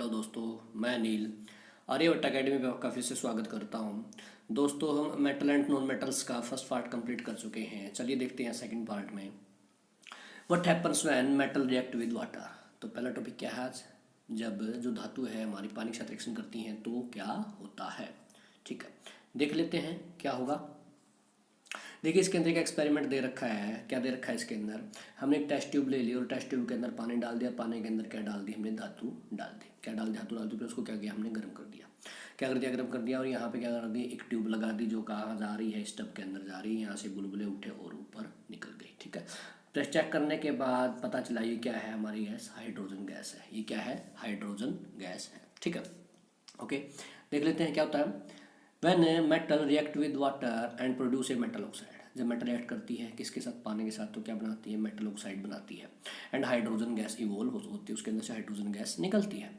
Hello दोस्तों, मैं नील Aryabhata academy में आपका फिर से स्वागत करता हूं। दोस्तों, हम मेटल एंड नॉन मेटल्स का फर्स्ट पार्ट कंप्लीट कर चुके हैं। चलिए देखते हैं सेकंड पार्ट में what happens when metal react with water. तो पहला टॉपिक क्या है आज, जब जो धातु है हमारी पानी के साथ रिएक्शन करती हैं तो क्या होता है। ठीक है, देख लेते हैं क्या होगा। देखिए, इसके अंदर एक एक्सपेरिमेंट दे रखा है। क्या दे रखा है इसके अंदर, हमने एक टेस्ट ट्यूब ले ली और टेस्ट ट्यूब के अंदर पानी डाल दिया। पानी के अंदर क्या डाल दी हमने, धातु डाल दी। क्या डाल दी, धातु डाल दी। फिर उसको क्या किया हमने, गर्म कर दिया। क्या कर दिया, गर्म कर दिया। और यहाँ पे क्या कर दी, एक ट्यूब लगा दी जो कहाँ जा रही है, इस टब के अंदर जा रही है। यहाँ से बुलबुले उठे और ऊपर निकल गई। ठीक है, प्रेस चेक करने के बाद पता चला ये क्या है, हमारी गैस हाइड्रोजन गैस है। ये क्या है, हाइड्रोजन गैस है। ठीक है, ओके, देख लेते हैं क्या होता है। When metal react with water and produce a metal oxide, जब मेटल रिएक्ट करती है किसके साथ, पानी के साथ, तो क्या बनाती है, मेटल ऑक्साइड बनाती है। एंड हाइड्रोजन गैस इवोल्व होती है, उसके अंदर से हाइड्रोजन गैस निकलती है।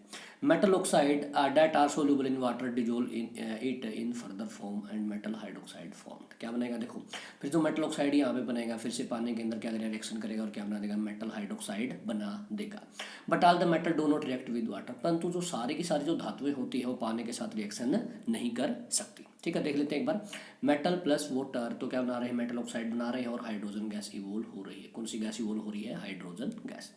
Metal oxide that are soluble in water dissolve in it in further form and metal hydroxide form. क्या बनेगा, देखो फिर जो मेटल ऑक्साइड यहाँ पे बनेगा, फिर से पानी के अंदर क्या करेगा, रिएक्शन करेगा और क्या बना देगा, मेटल हाइड्रोक्साइड बना देगा। But all the metal do not react with water, परंतु जो सारी की सारी जो धातुएं होती है वो पानी के साथ रिएक्शन नहीं कर सकती। ठीक है, देख लेते हैं एक बार। मेटल प्लस वाटर, तो क्या बना रहे हैं, मेटल ऑक्साइड बना रहे हैं और हाइड्रोजन गैस इवोल्व हो रही है। कौन सी गैस इवोल्व हो रही है, हाइड्रोजन गैस।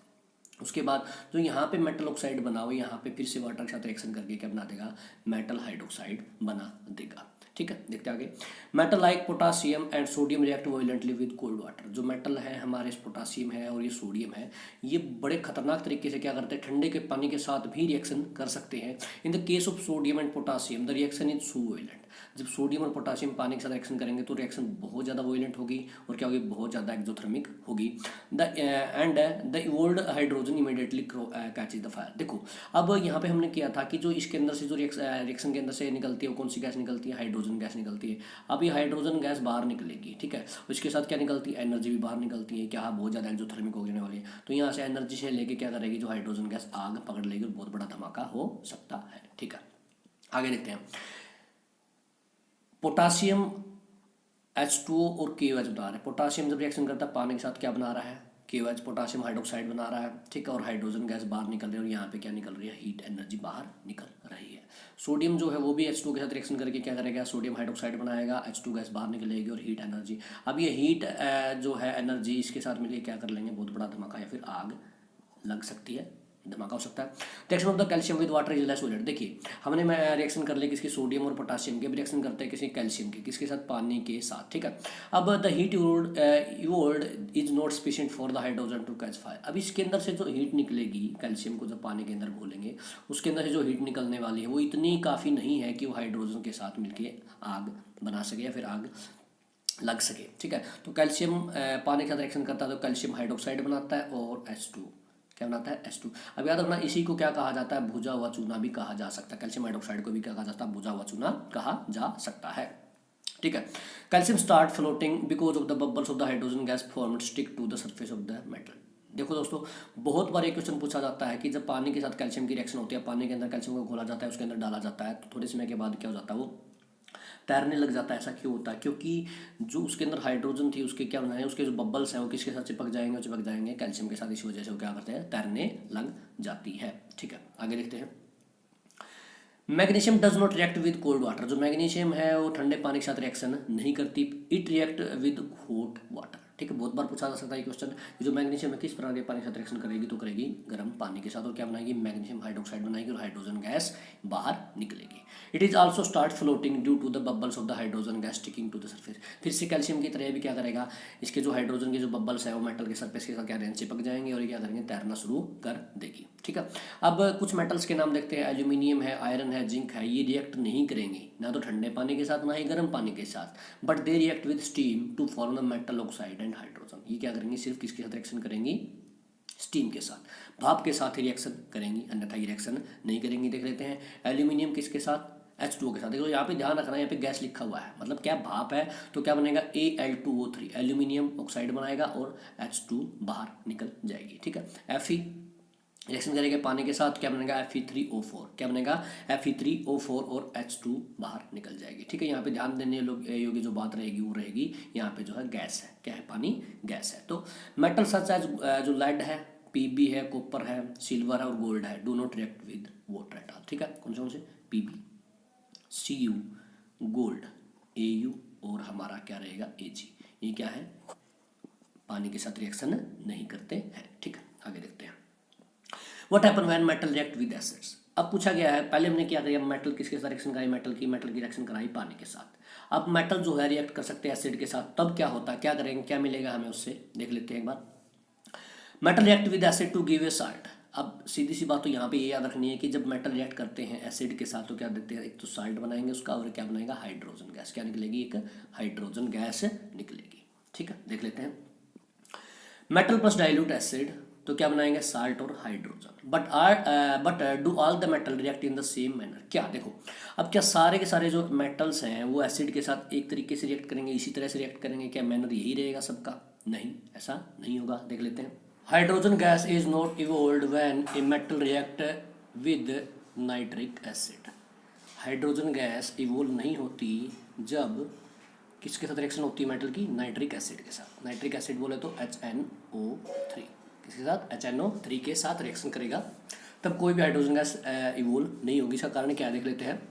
उसके बाद जो यहाँ पे मेटल ऑक्साइड बना हुआ, यहाँ पे फिर से वाटर के साथ रिएक्शन करके क्या बना देगा, मेटल हाइड्रोक्साइड बना देगा। ठीक है, देखते आगे। Metal like potassium and sodium react violently with cold water. जो मेटल है हमारे, पोटासियम है और ये सोडियम है, ये बड़े खतरनाक तरीके से क्या करते हैं, ठंडे के पानी के साथ भी रिएक्शन कर सकते हैं। In the case of sodium and potassium the reaction is so violent. जब सोडियम और पोटासियम पानी के साथ रिएक्शन करेंगे तो रिएक्शन बहुत ज़्यादा वायलेंट होगी और क्या होगी, बहुत ज़्यादा एक्सोथर्मिक होगी। The evolved hydrogen immediately catches the fire. देखो, अब यहाँ पे हमने किया था कि जो इसके अंदर से जो रिएक्शन के अंदर से निकलती है वो कौन सी गैस निकलती है, हाइड्रोजन गैस निकलती है। अब ये हाइड्रोजन गैस बाहर निकलेगी। ठीक है, उसके साथ क्या निकलती है, एनर्जी भी बाहर निकलती है। क्या, बहुत ज़्यादा एक्सोथर्मिक होने वाली है। तो यहाँ से एनर्जी से लेके क्या करेगी, जो हाइड्रोजन गैस आग पकड़ लेगी और बहुत बड़ा धमाका हो सकता है। ठीक है, आगे देखते हैं। पोटासियम H2O और KOH बना रहा है। पोटासियम जब रिएक्शन करता है पानी के साथ क्या बना रहा है, KOH, पोटासियम हाइड्रोक्साइड बना रहा है। ठीक है, और हाइड्रोजन गैस बाहर निकल रही है और यहाँ पे क्या निकल रही है, हीट एनर्जी बाहर निकल रही है। सोडियम जो है वो भी H2O के साथ रिएक्शन करके क्या करेगा, सोडियम हाइड्रोक्साइड बनाएगा, H2 गैस बाहर निकलेगी और हीट एनर्जी। अब ये हीट जो है एनर्जी इसके साथ मिलकर क्या कर लेंगे, बहुत बड़ा धमाका या फिर आग लग सकती है, धमाका हो सकता है। Reaction of the calcium with water is less violent. देखिए, हमने रिएक्शन कर लिया किसकी, सोडियम और पोटासियम के। रिएक्शन करते हैं किसी कैल्शियम के, किसके साथ, पानी के साथ। ठीक है, अब the heat evolved is not sufficient for the hydrogen to catch fire. अब इसके अंदर से जो हीट निकलेगी, कैल्शियम को जब पानी के अंदर घोलेंगे उसके अंदर से जो हीट निकलने वाली है वो इतनी काफ़ी नहीं है कि वो हाइड्रोजन के साथ मिलकर आग बना सके या फिर आग लग सके। ठीक है, तो कैल्शियम पानी के साथ रिएक्शन करता है तो कैल्शियम हाइड्रोक्साइड बनाता है और H2 क्या बनाता है, H2। अब याद रखना, इसी को क्या कहा जाता है, भुजा हुआ चूना भी कहा जा सकता है। कैल्शियम हाइड्रोक्साइड को भी क्या कहा जाता है, भुजा हुआ चूना कहा जा सकता है। ठीक है, calcium start floating because of the bubbles of the hydrogen gas formed stick to the surface of the metal. देखो दोस्तों, बहुत बार एक क्वेश्चन पूछा जाता है कि जब पानी के साथ कैल्शियम की रिएक्शन होती है, पानी के अंदर कैल्शियम को घोला जाता है, उसके अंदर डाला जाता है, तो थोड़े समय के बाद क्या हो जाता है, वो तैरने लग जाता है। ऐसा क्यों होता है, क्योंकि जो उसके अंदर हाइड्रोजन थी उसके क्या बनाए, उसके जो बबल्स हैं वो किसके साथ चिपक जाएंगे, चिपक जाएंगे कैल्शियम के साथ। इसी वजह से वो क्या करते हैं, तैरने लग जाती है। ठीक है, आगे देखते हैं। Magnesium does not react with cold water. जो मैग्नीशियम है वो ठंडे पानी के साथ रिएक्शन नहीं करती, it react with hot water. ठीक है, बहुत बार पूछा जा सकता है क्वेश्चन, जो मैग्नीशियम है किस प्रकार के पानी के साथ रिएक्शन करेगी, तो करेगी गर्म पानी के साथ और क्या बनाएगी, मैग्नीशियम हाइड्रोक्साइड बनाएगी और हाइड्रोजन गैस बाहर निकलेगी। It is also start floating due to the bubbles of the hydrogen gas sticking to the surface. फिर से कैल्शियम की तरह भी क्या करेगा, इसके जो हाइड्रोजन के जो बबल्स है वो मेटल के सरफेस के साथ क्या रहेंगे, चिपक जाएंगे और ये क्या करेंगे, तैरना शुरू कर देगी। ठीक है, अब कुछ मेटल्स के नाम देखते हैं। एल्यूमिनियम है, आयरन है, जिंक है, ये रिएक्ट नहीं करेंगे ना तो ठंडे पानी के साथ ना ही गर्म पानी के साथ, but they react with steam to form the metal oxide and hydrogen. ये क्या करेंगी, सिर्फ किसके साथ रिएक्शन करेंगी, स्टीम के साथ, भाप के साथ ही रिएक्शन करेंगी, अन्यथा ये रिएक्शन नहीं करेंगी। देख लेते हैं, एल्यूमिनियम किसके साथ, H2O के साथ। देखो यहाँ पे ध्यान रखना, यहाँ पे गैस लिखा हुआ है, मतलब क्या भाप है, तो क्या बनेगा, Al2O3, एल्यूमिनियम ऑक्साइड बनाएगा और H2 बाहर निकल जाएगी। ठीक है, Fe रिएक्शन करेंगे पानी के साथ, क्या बनेगा, Fe3O4, क्या बनेगा, Fe3O4 और H2 बाहर निकल जाएगी। ठीक है, यहाँ पे ध्यान देने योग्य जो बात रहेगी वो रहेगी, यहाँ पे जो है गैस है, क्या है, पानी गैस है। तो मेटल सच एज जो लेड है, पीबी है, कॉपर है, सिल्वर है और गोल्ड है, do not react with water at all. ठीक है, कौन से पीबी, सीयू, गोल्ड, एयू और हमारा क्या रहेगा एजी, ये क्या है, पानी के साथ रिएक्शन नहीं करते हैं। ठीक है, आगे देखते हैं। What happen when metal react with acids. अब पूछा गया है, पहले हमने क्या किया, मेटल किसके साथ रिएक्शन कराई, मेटल की रिएक्शन कराई पानी के साथ। अब मेटल जो है रिएक्ट कर सकते हैं एसिड के साथ, तब क्या होता है, क्या करेंगे, क्या मिलेगा हमें उससे, देख लेते हैं एक बार। Metal react with acid to give a salt. अब सीधी सी बात तो यहाँ पे ये याद रखनी है कि जब मेटल रिएक्ट करते हैं एसिड के साथ तो क्या देते हैं, एक तो साल्ट बनाएंगे उसका और क्या बनाएगा, हाइड्रोजन गैस। क्या निकलेगी, एक हाइड्रोजन गैस निकलेगी। ठीक है, देख लेते हैं। मेटल प्लस डाइल्यूट एसिड तो क्या बनाएंगे, साल्ट और hydrogen. But do all the metal react in the same manner. क्या देखो, अब क्या सारे के सारे जो मेटल्स हैं वो एसिड के साथ एक तरीके से रिएक्ट करेंगे, इसी तरह से रिएक्ट करेंगे, क्या मैनर यही रहेगा सबका, नहीं, ऐसा नहीं होगा। देख लेते हैं। Hydrogen gas is not evolved when a metal react with nitric acid. Hydrogen gas evolve नहीं होती जब किसके साथ रिएक्शन होती है मेटल की, नाइट्रिक एसिड के साथ। नाइट्रिक एसिड बोले तो HNO3, किसके साथ, HNO3 के साथ रिएक्शन करेगा, तब कोई भी हाइड्रोजन गैस इवोल्व नहीं होगी। इसका कारण क्या है, देख लेते हैं।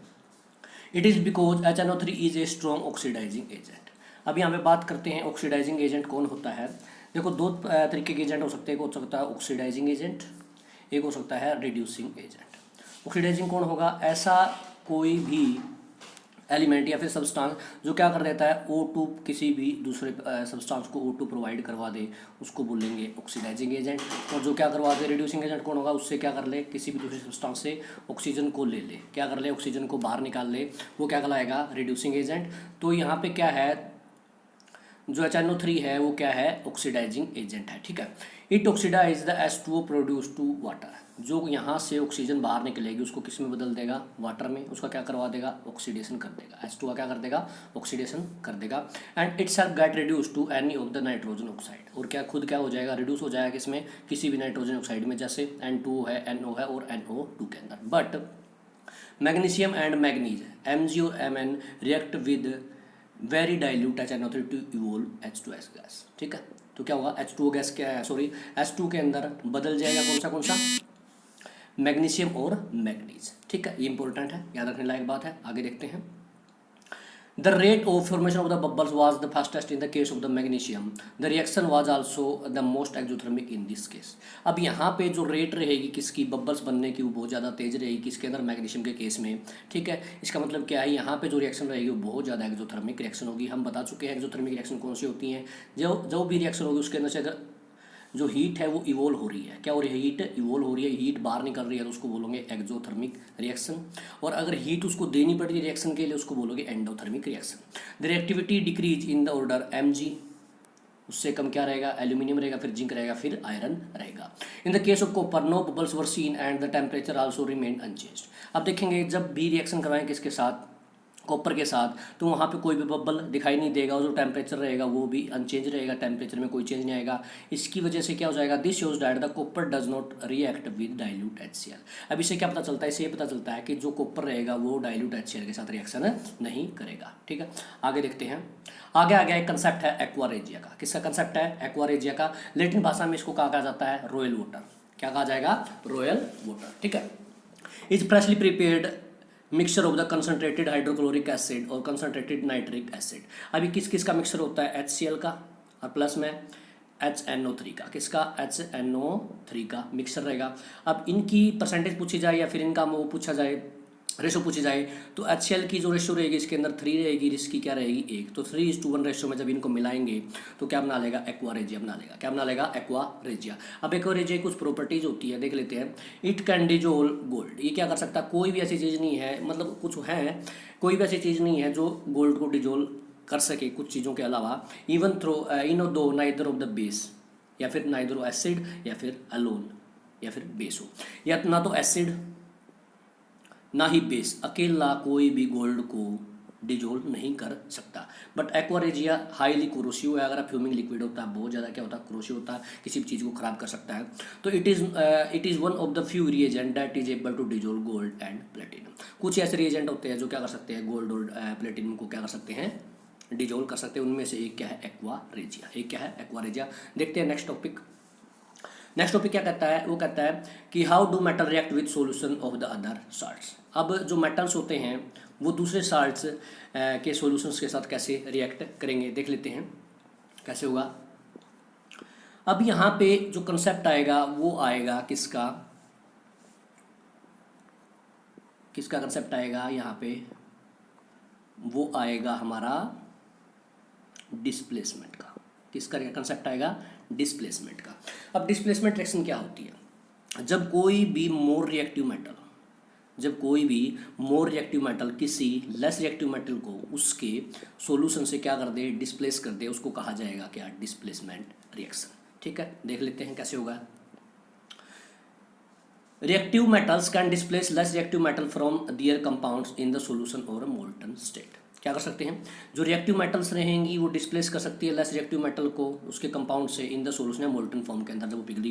It is because HNO3 is a strong oxidising agent. अब यहाँ पे बात करते हैं ऑक्सीडाइजिंग एजेंट कौन होता है। देखो, दो तरीके के एजेंट हो सकते हैं, एक हो सकता है ऑक्सीडाइजिंग एजेंट, एक हो सकता है रिड्यूसिंग एजेंट। ऑक्सीडाइजिंग कौन होगा, ऐसा कोई भी एलिमेंट या फिर सब्सटेंस जो क्या कर देता है, O2 किसी भी दूसरे सब्सटेंस को O2 प्रोवाइड करवा दे, उसको बोलेंगे ऑक्सीडाइजिंग एजेंट। और जो क्या करवा दे, रिड्यूसिंग एजेंट कौन होगा, उससे क्या कर ले, किसी भी दूसरे सब्सटेंस से ऑक्सीजन को ले ले, क्या कर ले, ऑक्सीजन को बाहर निकाल ले, वो क्या कहलाएगा, रिड्यूसिंग एजेंट। तो यहाँ पे क्या है, जो HNO3 है वो क्या है, ऑक्सीडाइजिंग एजेंट है। ठीक है, it oxidise the H2O produce to water. जो यहाँ से ऑक्सीजन बाहर निकलेगी उसको किस में बदल देगा, वाटर में, उसका क्या करवा देगा, ऑक्सीडेशन कर देगा। H2O क्या कर देगा, ऑक्सीडेशन कर देगा। And itself get reduce to any of the nitrogen oxide. और क्या खुद क्या हो जाएगा, रिड्यूस हो जाएगा किसमें, किसी भी नाइट्रोजन ऑक्साइड में, जैसे N2 है, NO है और NO2 के अंदर। But magnesium and manganese MgO Mn react with very dilute HNO3 to evolve H2S gas. ठीक है, तो क्या होगा, H2O गैस क्या है, सॉरी H2 के अंदर बदल जाएगा कौन सा मैग्नीशियम और मैग्नीज। ठीक है, ये इंपॉर्टेंट है, याद रखने लायक बात है। आगे देखते हैं। The rate of formation of the bubbles was the fastest in the case of the magnesium. The reaction was also the most exothermic in this case. अब यहाँ पे जो रेट रहेगी किसकी, बबल्स बनने की, वो बहुत ज़्यादा तेज रहेगी किसके अंदर, मैग्नीशियम के केस में। ठीक है, इसका मतलब क्या है, यहाँ पे जो रिएक्शन रहेगी वो बहुत ज़्यादा एक्सोथर्मिक रिएक्शन होगी। हम बता चुके हैं एक्सोथर्मिक रिएक्शन कौन सी होती हैं, जो भी रिएक्शन होगी उसके अंदर से अगर जो हीट है वो इवोल्व हो रही है, क्या हो रही है, हीट इवोल्व हो रही है, हीट बाहर निकल रही है, तो उसको बोलोगे एक्सोथर्मिक रिएक्शन। और अगर हीट उसको देनी पड़ रही है रिएक्शन के लिए, उसको बोलोगे endothermic reaction. The reactivity decrease in the order Mg, उससे कम क्या रहेगा, एल्यूमिनियम रहेगा, फिर जिंक रहेगा, फिर आयरन रहेगा। In the case of copper no bubbles were seen and the temperature also remain unchanged. अब देखेंगे जब भी रिएक्शन करवाएं किसके साथ, कॉपर के साथ, तो वहाँ पे कोई भी बबल दिखाई नहीं देगा, और जो टेम्परेचर रहेगा वो भी अनचेंज रहेगा, टेम्परेचर में कोई चेंज नहीं आएगा। इसकी वजह से क्या हो जाएगा, this shows that the copper does not react with dilute HCl। अब इससे क्या पता चलता है, इससे पता चलता है कि जो कॉपर रहेगा वो डाइल्यूट HCl के साथ रिएक्शन नहीं करेगा। ठीक है, आगे देखते हैं। आगे आ गया एक कंसेप्ट है एक्वारेजिया का। किसका कंसेप्ट है, एक्वारेजिया का। लैटिन भाषा में इसको कहा जाता है रॉयल वाटर। क्या कहा जाएगा, रॉयल वाटर। ठीक है, is freshly prepared mixture of the concentrated hydrochloric acid और कंसनट्रेटेड नाइट्रिक एसिड। अभी किस किस का मिक्सचर होता है, HCl का और प्लस में HNO3 का। किसका, HNO3 का मिक्सचर रहेगा। अब इनकी परसेंटेज पूछी जाए या फिर इनका वो पूछा जाए, रेशो पूछी जाए, तो HCl की जो रेशो रहेगी इसके अंदर 3 रहेगी, इसकी क्या रहेगी 1। तो 3:1 रेशो में जब इनको मिलाएंगे तो क्या बना लेगा, एक्वारेजिया बना लेगा। क्या बना लेगा, एक्वारेजिया। अब एक्वारेजिया की कुछ प्रॉपर्टीज होती है, देख लेते हैं। It can dissolve gold. ये क्या कर सकता है, कोई भी ऐसी चीज़ नहीं है, मतलब कुछ है, कोई भी ऐसी चीज़ नहीं है जो गोल्ड को डिजोल कर सके कुछ चीज़ों के अलावा। इवन थ्रो इन दो नाइदर ऑफ द बेस, या फिर नाइदर एसिड या फिर अलोन या फिर बेस हो, या ना तो एसिड ना ही बेस, अकेला कोई भी गोल्ड को डिजोल्व नहीं कर सकता। बट एक्वारेजिया हाईली कोरोसिव है। अगर फ्यूमिंग लिक्विड होता है, बहुत ज़्यादा क्या होता है, कोरोसिव होता है, किसी भी चीज़ को खराब कर सकता है। तो it is one of the few reagent that is able to dissolve gold and platinum. कुछ ऐसे रिएजेंट होते हैं जो क्या कर सकते हैं, गोल्ड और प्लेटिनम को क्या कर सकते हैं, डिजोल्व कर सकते हैं। उनमें से एक क्या है, एक्वारेजिया। एक क्या है, एक्वारेजिया। देखते हैं नेक्स्ट टॉपिक। नेक्स्ट टॉपिक क्या कहता है, वो कहता है कि how do metal react with solution of the other salts. अब जो मेटल्स होते हैं वो दूसरे साल्ट्स के सॉल्यूशंस के साथ कैसे रिएक्ट करेंगे, देख लेते हैं कैसे होगा। अब यहाँ पे जो कंसेप्ट आएगा वो आएगा किसका कंसेप्ट आएगा यहाँ पे, वो आएगा हमारा डिस्प्लेसमेंट का। किसका कंसेप्ट आएगा, डिस्प्लेसमेंट का। अब डिस्प्लेसमेंट रिएक्शन क्या होती है, जब कोई भी मोर रिएक्टिव मेटल किसी लेस रिएक्टिव मेटल को उसके सॉल्यूशन से क्या कर दे, डिस्प्लेस कर दे, उसको कहा जाएगा क्या, डिस्प्लेसमेंट रिएक्शन। ठीक है, देख लेते हैं कैसे होगा। Reactive metals can displace less reactive metal from their compounds in the solution और मोल्टन स्टेट। क्या कर सकते हैं, जो रिएक्टिव मेटल्स रहेंगी वो डिस्प्लेस कर सकती है लेस रिएक्टिव मेटल को उसके कंपाउंड से इन द सॉल्यूशन या मोल्टन फॉर्म के अंदर, जब वो पिघली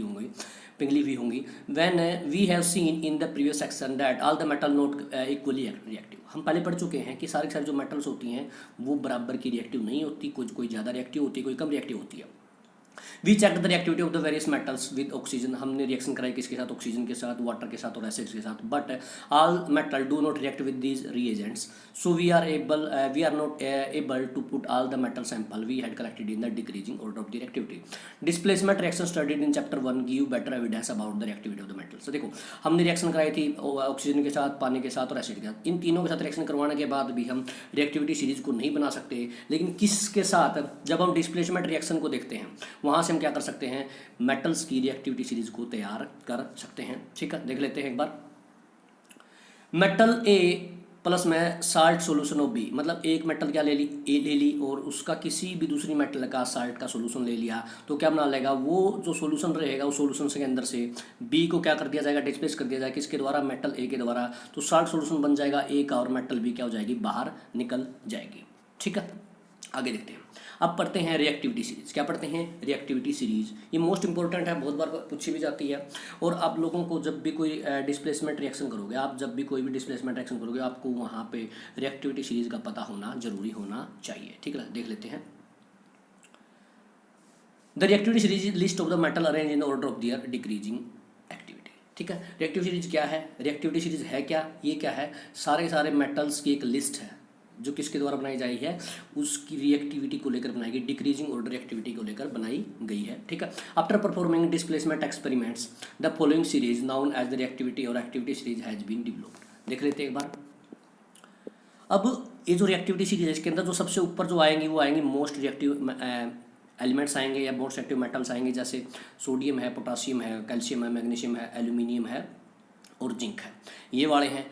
हुई होंगी। When we have seen in the previous section that all the metal not equally reactive. हम पहले पढ़ चुके हैं कि सारे जो मेटल्स होती हैं वो बराबर की रिएक्टिव नहीं होती, कोई ज़्यादा रिएक्टिव होती है, कोई कम रिएक्टिव होती है। We check the reactivity of the various metals with oxygen. हमने रिएक्शन कराई किसके साथ, ऑक्सीजन के साथ, वाटर के साथ और एसिड्स के साथ। But all metal do not react with these reagents, so we are not able to put all the metal sample we had collected in the decreasing order of the reactivity. Displacement reaction studied in chapter 1 give better evidence about the reactivity of the metals. तो देखो हमने reaction कराई थी oxygen के साथ, पानी के साथ और एसिड के साथ। इन तीनों के साथ रिएक्शन करवाने के बाद भी हम रिएक्टिविटी सीरीज को नहीं बना सकते, लेकिन किसके साथ, जब हम डिस्प्लेसमेंट रिएक्शन को देखते हैं वहाँ से हम क्या कर सकते हैं, मेटल्स की रिएक्टिविटी सीरीज को तैयार कर सकते हैं। ठीक है, देख लेते हैं एक बार। मेटल ए प्लस में साल्ट सॉल्यूशन ऑफ बी, मतलब एक मेटल क्या ले ली और उसका किसी भी दूसरी मेटल का साल्ट का सॉल्यूशन ले लिया, तो क्या बना लेगा, वो जो सॉल्यूशन रहेगा उस सॉल्यूशन के अंदर से बी को क्या कर दिया जाएगा, डिस्प्लेस कर दिया जाएगा किसके द्वारा, मेटल ए के द्वारा। तो साल्ट सॉल्यूशन बन जाएगा ए का और मेटल बी क्या हो जाएगी, बाहर निकल जाएगी। ठीक है, आगे देखते हैं। अब पढ़ते हैं रिएक्टिविटी सीरीज। क्या पढ़ते हैं, रिएक्टिविटी सीरीज। ये मोस्ट इंपॉर्टेंट है, बहुत बार पूछी भी जाती है। और आप लोगों को जब भी कोई डिस्प्लेसमेंट रिएक्शन करोगे, आपको वहाँ पे रिएक्टिविटी सीरीज का पता होना जरूरी होना चाहिए। ठीक है, देख लेते हैं। The reactivity series list of the metal arrange in order of their decreasing activity. ठीक है, रिएक्टिव सीरीज क्या है, रिएक्टिविटी सीरीज है क्या, ये क्या है, सारे मेटल्स की एक लिस्ट है जो किसके द्वारा बनाई जाई है, उसकी रिएक्टिविटी को लेकर बनाई गई, डिक्रीजिंग ऑर्डर रिएक्टिविटी को लेकर बनाई गई है। ठीक है, after performing displacement experiments the following series known as the reactivity और activity series has been developed. देख लेते हैं एक बार। अब ये जो रिएक्टिविटी सीरीज है इसके अंदर जो सबसे ऊपर जो आएंगी वो आएंगी मोस्ट रिएक्टिव एलिमेंट्स आएंगे या मोस्ट रिएक्टिव मेटल्स आएंगे, जैसे सोडियम है, पोटासियम है, कैल्शियम है, मैग्नीशियम है, एल्यूमिनियम है और जिंक है। ये वाले हैं,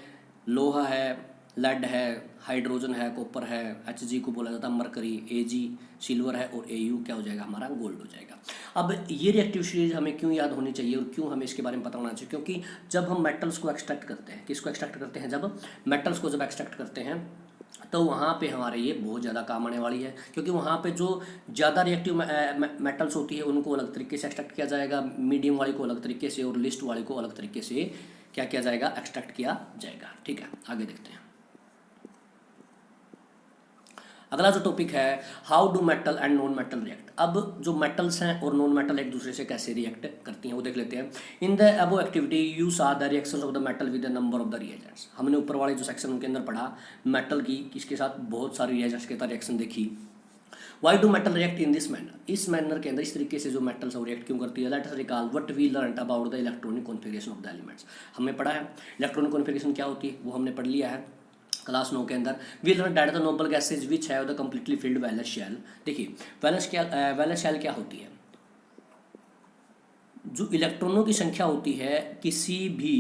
लोहा है, लेड है, हाइड्रोजन है, कॉपर है, Hg को बोला जाता है मरकरी, Ag सिल्वर है और Au क्या हो जाएगा, हमारा गोल्ड हो जाएगा। अब ये रिएक्टिव सीरीज हमें क्यों याद होनी चाहिए और क्यों हमें इसके बारे में पता होना चाहिए, क्योंकि जब हम मेटल्स को एक्सट्रैक्ट करते हैं, किसको एक्सट्रैक्ट करते हैं, जब मेटल्स को एक्सट्रैक्ट करते हैं तो वहाँ पे हमारे ये बहुत ज़्यादा काम आने वाली है, क्योंकि वहाँ पे जो ज़्यादा रिएक्टिव मेटल्स होती है उनको अलग तरीके से एक्सट्रैक्ट किया जाएगा, मीडियम वाली को अलग तरीके से और लिस्ट वाली को अलग तरीके से क्या किया जाएगा, एक्सट्रैक्ट किया जाएगा। ठीक है, आगे देखते हैं। अगला जो टॉपिक है, how do metal and non metal react. अब जो मेटल्स हैं और नॉन मेटल एक दूसरे से कैसे रिएक्ट करती हैं वो देख लेते हैं। In the above activity you saw the reactions of the metal with the number of the reagents. हमने ऊपर वाले जो सेक्शन उनके अंदर पढ़ा मेटल की किसके साथ बहुत सारे रिएजेंट्स के साथ रिएक्शन देखी। Why do metal react in this manner, इस मैनर के अंदर इस तरीके से जो मेटल्स है रिएक्ट क्यों करती है। Let us recall what we learned about the electronic configuration of the elements. हमने पढ़ा है इलेक्ट्रॉनिक कॉन्फिगरेशन क्या होती है, वो हमने पढ़ लिया है क्लास 9 के अंदर। We learn that the noble gases which have the completely filled valence shell. देखिए वैलेंस शेल क्या होती है, जो इलेक्ट्रॉनों की संख्या होती है किसी भी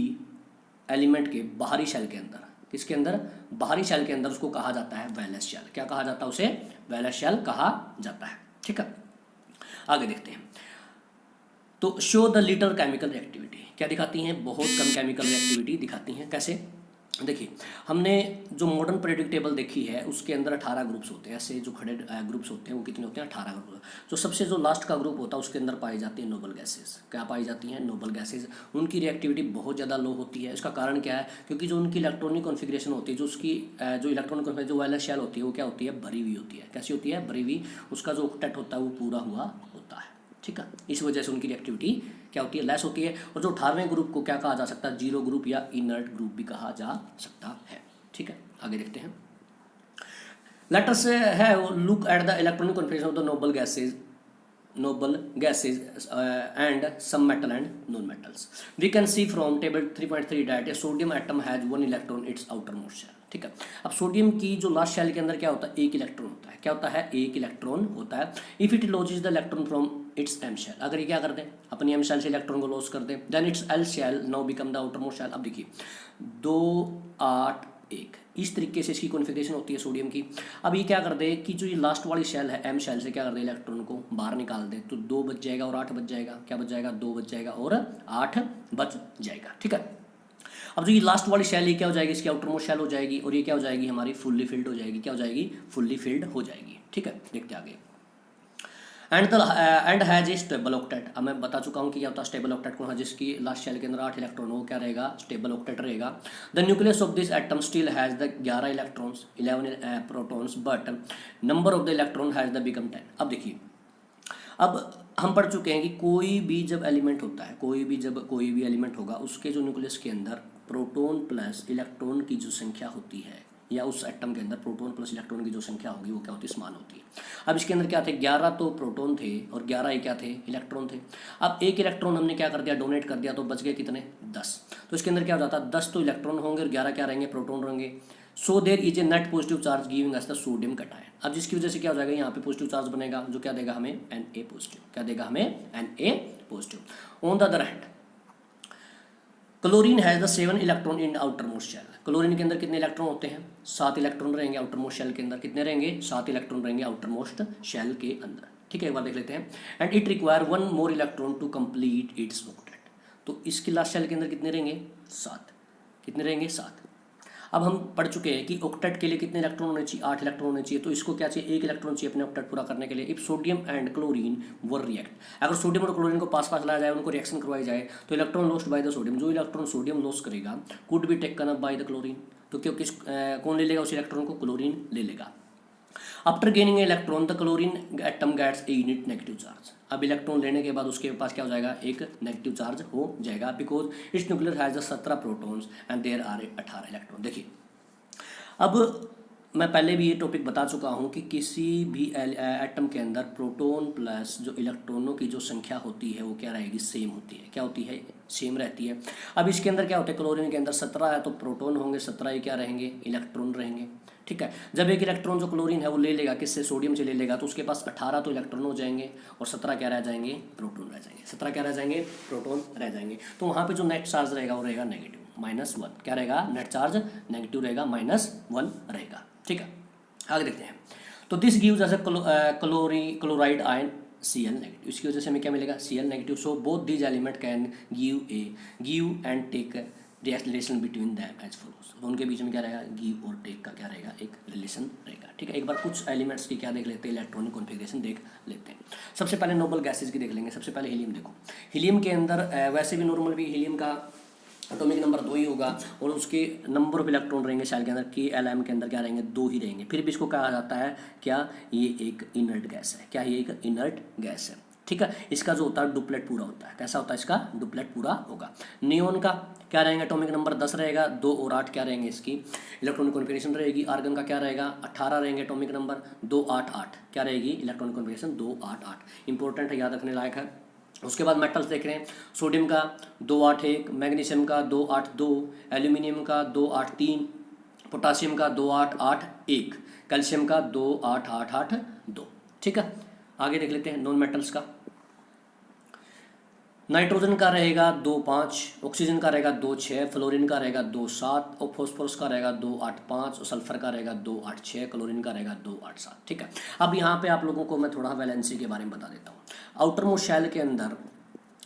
एलिमेंट के बाहरी शेल के अंदर, किसके अंदर, बाहरी शेल के अंदर, उसको कहा जाता है वैलेंस शेल। क्या कहा जाता है उसे, वैलेंस शेल कहा जाता है। ठीक है, आगे देखते हैं। तो show the little chemical reactivity, क्या दिखाती हैं, बहुत कम केमिकल रिएक्टिविटी दिखाती हैं। कैसे, देखिए हमने जो मॉडर्न पीरियोडिक टेबल देखी है उसके अंदर 18 ग्रुप्स होते हैं, ऐसे जो खड़े ग्रुप्स होते हैं वो कितने होते हैं, 18 ग्रुप। जो सबसे जो लास्ट का ग्रुप होता है उसके अंदर पाई जाती है नोबल गैसेज। क्या पाई जाती हैं, नोबल गैसेज। उनकी रिएक्टिविटी बहुत ज़्यादा लो होती है। इसका कारण क्या है, क्योंकि जो उनकी इलेक्ट्रॉनिक कॉन्फिगरेशन होती है, जो उसकी जो इलेक्ट्रॉनिक जो वैलेंस शेल होती है वो क्या होती है, भरी हुई होती है। कैसी होती है, भरी हुई। उसका जो ऑक्टेट होता है वो पूरा हुआ होता है। ठीक है। इस वजह से उनकी रिएक्टिविटी क्या होती है, लेस होती है। और जो 18वें ग्रुप को क्या कहा जा सकता है, जीरो ग्रुप या इनर्ट ग्रुप भी कहा जा सकता है। ठीक है, आगे देखते हैं। लेट अस है look at the electronic configuration of the noble gases and some metal and non-metals. We can see from table 3.3 that a sodium atom has one electron its outermost shell. ठीक है, अब sodium की जो last shell के अंदर क्या होता है, एक इलेक्ट्रॉन होता है। क्या होता है, एक इलेक्ट्रॉन होता है। If it loses the electron from its M shell, अगर ये क्या कर दे, अपनी एम शेल से इलेक्ट्रॉन को लॉस कर दे, then its L shell now become the outermost shell. अब देखिए 2 8 1 इस तरीके से इसकी कॉन्फ़िगरेशन होती है सोडियम की। अब ये क्या कर दे कि जो ये लास्ट वाली शेल है एम शेल से क्या कर दे, इलेक्ट्रॉन को बाहर निकाल दे, तो 2 बच जाएगा और 8 बच जाएगा। क्या बच जाएगा, 2 बच जाएगा और 8 बच जाएगा। ठीक है, अब जो ये लास्ट वाली शेल ये क्या हो जाएगी, इसकी आउटर मोस्ट शेल हो जाएगी और ये क्या हो जाएगी, हमारी फुल्ली फिल्ड हो जाएगी। क्या हो जाएगी, फुल्ली फिल्ड हो जाएगी। ठीक है, देखते आगे। And has a stable octet. अब मैं बता चुका हूँ कि क्या होता है स्टेबल ऑक्टेट कौन है, जिसकी लास्ट शेल के अंदर 8 इलेक्ट्रॉन हो, क्या रहेगा, स्टेबल ऑक्टेट रहेगा। The nucleus of this atom still has the 11 electrons 11 protons but number of the electron has the become 10। अब देखिए, अब हम पढ़ चुके हैं कि कोई भी जब एलिमेंट होता है, कोई भी एलिमेंट होगा, उसके जो न्यूक्लियस के अंदर प्रोटॉन प्लस इलेक्ट्रॉन की जो संख्या होती है, या उस एटम के अंदर प्रोटॉन प्लस इलेक्ट्रॉन की जो संख्या होगी वो क्या होती है, समान होती है। अब इसके अंदर क्या थे, 11 तो प्रोटॉन थे और 11 ही क्या थे, इलेक्ट्रॉन थे। अब एक इलेक्ट्रॉन हमने क्या कर दिया, डोनेट कर दिया, तो बच गए कितने, 10। तो इसके अंदर क्या हो जाता है, 10 तो इलेक्ट्रॉन होंगे और 11 क्या रहेंगे, प्रोटॉन रहेंगे। So there is a net positive charge giving us the sodium cation. अब जिसकी वजह से क्या हो जाएगा, यहाँ पे पॉजिटिव चार्ज बनेगा, जो क्या देगा हमें, Na पॉजिटिव। क्या देगा हमें, Na positive. On the other hand chlorine has the 7 electron in outermost shell. Chlorine के अंदर कितने इलेक्ट्रॉन होते हैं, 7 इलेक्ट्रॉन रहेंगे आउटर मोस्ट शेल के अंदर। कितने रहेंगे, 7 इलेक्ट्रॉन रहेंगे आउटर मोस्ट शेल के अंदर। ठीक है, एक बार देख लेते हैं। And it require 1 more electron to complete its octet. तो इसकी लास्ट शेल के अंदर कितने रहेंगे, 7। कितने रहेंगे, 7। अब हम पढ़ चुके हैं कि ऑक्टेट के लिए कितने इलेक्ट्रॉन होने चाहिए, 8 इलेक्ट्रॉन होने चाहिए। तो इसको क्या चाहिए, 1 इलेक्ट्रॉन चाहिए अपने ऑक्टेट पूरा करने के लिए। If sodium and chlorine were react, अगर सोडियम और क्लोरीन को पास लाया जाए, उनको रिएक्शन करवाई जाए, तो electron lost by the sodium, जो इलेक्ट्रॉन सोडियम लॉस करेगा could be taken up by the chlorine. तो क्योंकि कौन ले लेगा उस इलेक्ट्रॉन को, क्लोरीन ले लेगा। After gaining electron the chlorine atom gets a unit negative charge. अब इलेक्ट्रॉन लेने के बाद उसके पास क्या हो जाएगा, एक नेगेटिव चार्ज हो जाएगा, because its nuclear has 17 protons and there are 18 electron. देखिए, अब मैं पहले भी ये टॉपिक बता चुका हूँ कि किसी भी एटम के अंदर प्रोटॉन प्लस जो इलेक्ट्रॉनों की जो संख्या होती है वो क्या रहेगी, सेम होती है। क्या होती है, सेम रहती है। अब इसके अंदर क्या होता है, क्लोरीन के अंदर 17 है तो प्रोटॉन होंगे, 17 ही क्या रहेंगे, इलेक्ट्रॉन रहेंगे। ठीक है, जब एक इलेक्ट्रॉन जो क्लोरीन है वो ले लेगा, किससे, सोडियम से ले लेगा, तो उसके पास 18 तो इलेक्ट्रॉन हो जाएंगे और 17 क्या रह जाएंगे, प्रोटॉन रह जाएंगे। 17 क्या रह जाएंगे, प्रोटॉन रह जाएंगे। तो वहाँ पे जो नेट चार्ज रहेगा वो रहेगा नेगेटिव, -1। क्या रहेगा, नेट चार्ज नेगेटिव रहेगा, -1 रहेगा। ठीक है, आगे देखते हैं। तो this gives us chloride ion Cl negative. इसकी वजह से हमें क्या मिलेगा, Cl negative. So both these element can give and take relation between them as follows. तो उनके बीच में क्या रहेगा, गिव और टेक का क्या रहेगा, एक रिलेशन रहेगा। ठीक है, एक बार कुछ एलिमेंट्स की क्या देख लेते हैं, इलेक्ट्रॉनिक कॉन्फ़िगरेशन देख लेते हैं। सबसे पहले नोबल गैसेज की देख लेंगे। सबसे पहले हीलियम देखो। हीलियम के अंदर वैसे भी नॉर्मल भी हीलियम का एटॉमिक नंबर 2 ही होगा और उसके नंबर ऑफ इलेक्ट्रॉन रहेंगे शेल के अंदर, KLM के अंदर क्या रहेंगे, 2 ही रहेंगे। फिर भी इसको कहा जाता है क्या, ये एक इनर्ट गैस है। क्या, ये एक इनर्ट गैस है। ठीक है, इसका जो होता है डुप्लेट पूरा होता है। कैसा होता है, इसका डुप्लेट पूरा होगा। नियोन का क्या रहेगा, एटॉमिक नंबर 10 रहेगा, 2 और 8 क्या रहेंगे, इसकी इलेक्ट्रॉनिक कॉन्फ़िगरेशन रहेगी। आर्गन का क्या रहेगा, 18 रहेंगे एटॉमिक नंबर, 2 8 8 क्या रहेगी, इलेक्ट्रॉनिक कॉन्फ़िगरेशन 2 8 8। इंपॉर्टेंट है, याद रखने लायक है। उसके बाद मेटल्स देख रहे हैं। सोडियम का 2 8 1, मैग्नीशियम का 2 8 2, एल्यूमिनियम का 2 8 3, पोटासियम का 2 8 8 1, कैल्शियम का 2 8 8 8 2। ठीक है, आगे देख लेते हैं नॉन मेटल्स का। नाइट्रोजन का रहेगा 2 5, ऑक्सीजन का रहेगा 2 6, फ्लोरीन का रहेगा 2 7, और फॉस्फोरस का रहेगा 2 8 5, और सल्फर का रहेगा 2 8 6, क्लोरीन का रहेगा 2 8 7। ठीक है, अब यहाँ पे आप लोगों को मैं थोड़ा वैलेंसी के बारे में बता देता हूँ। आउटर मोस्ट शेल के अंदर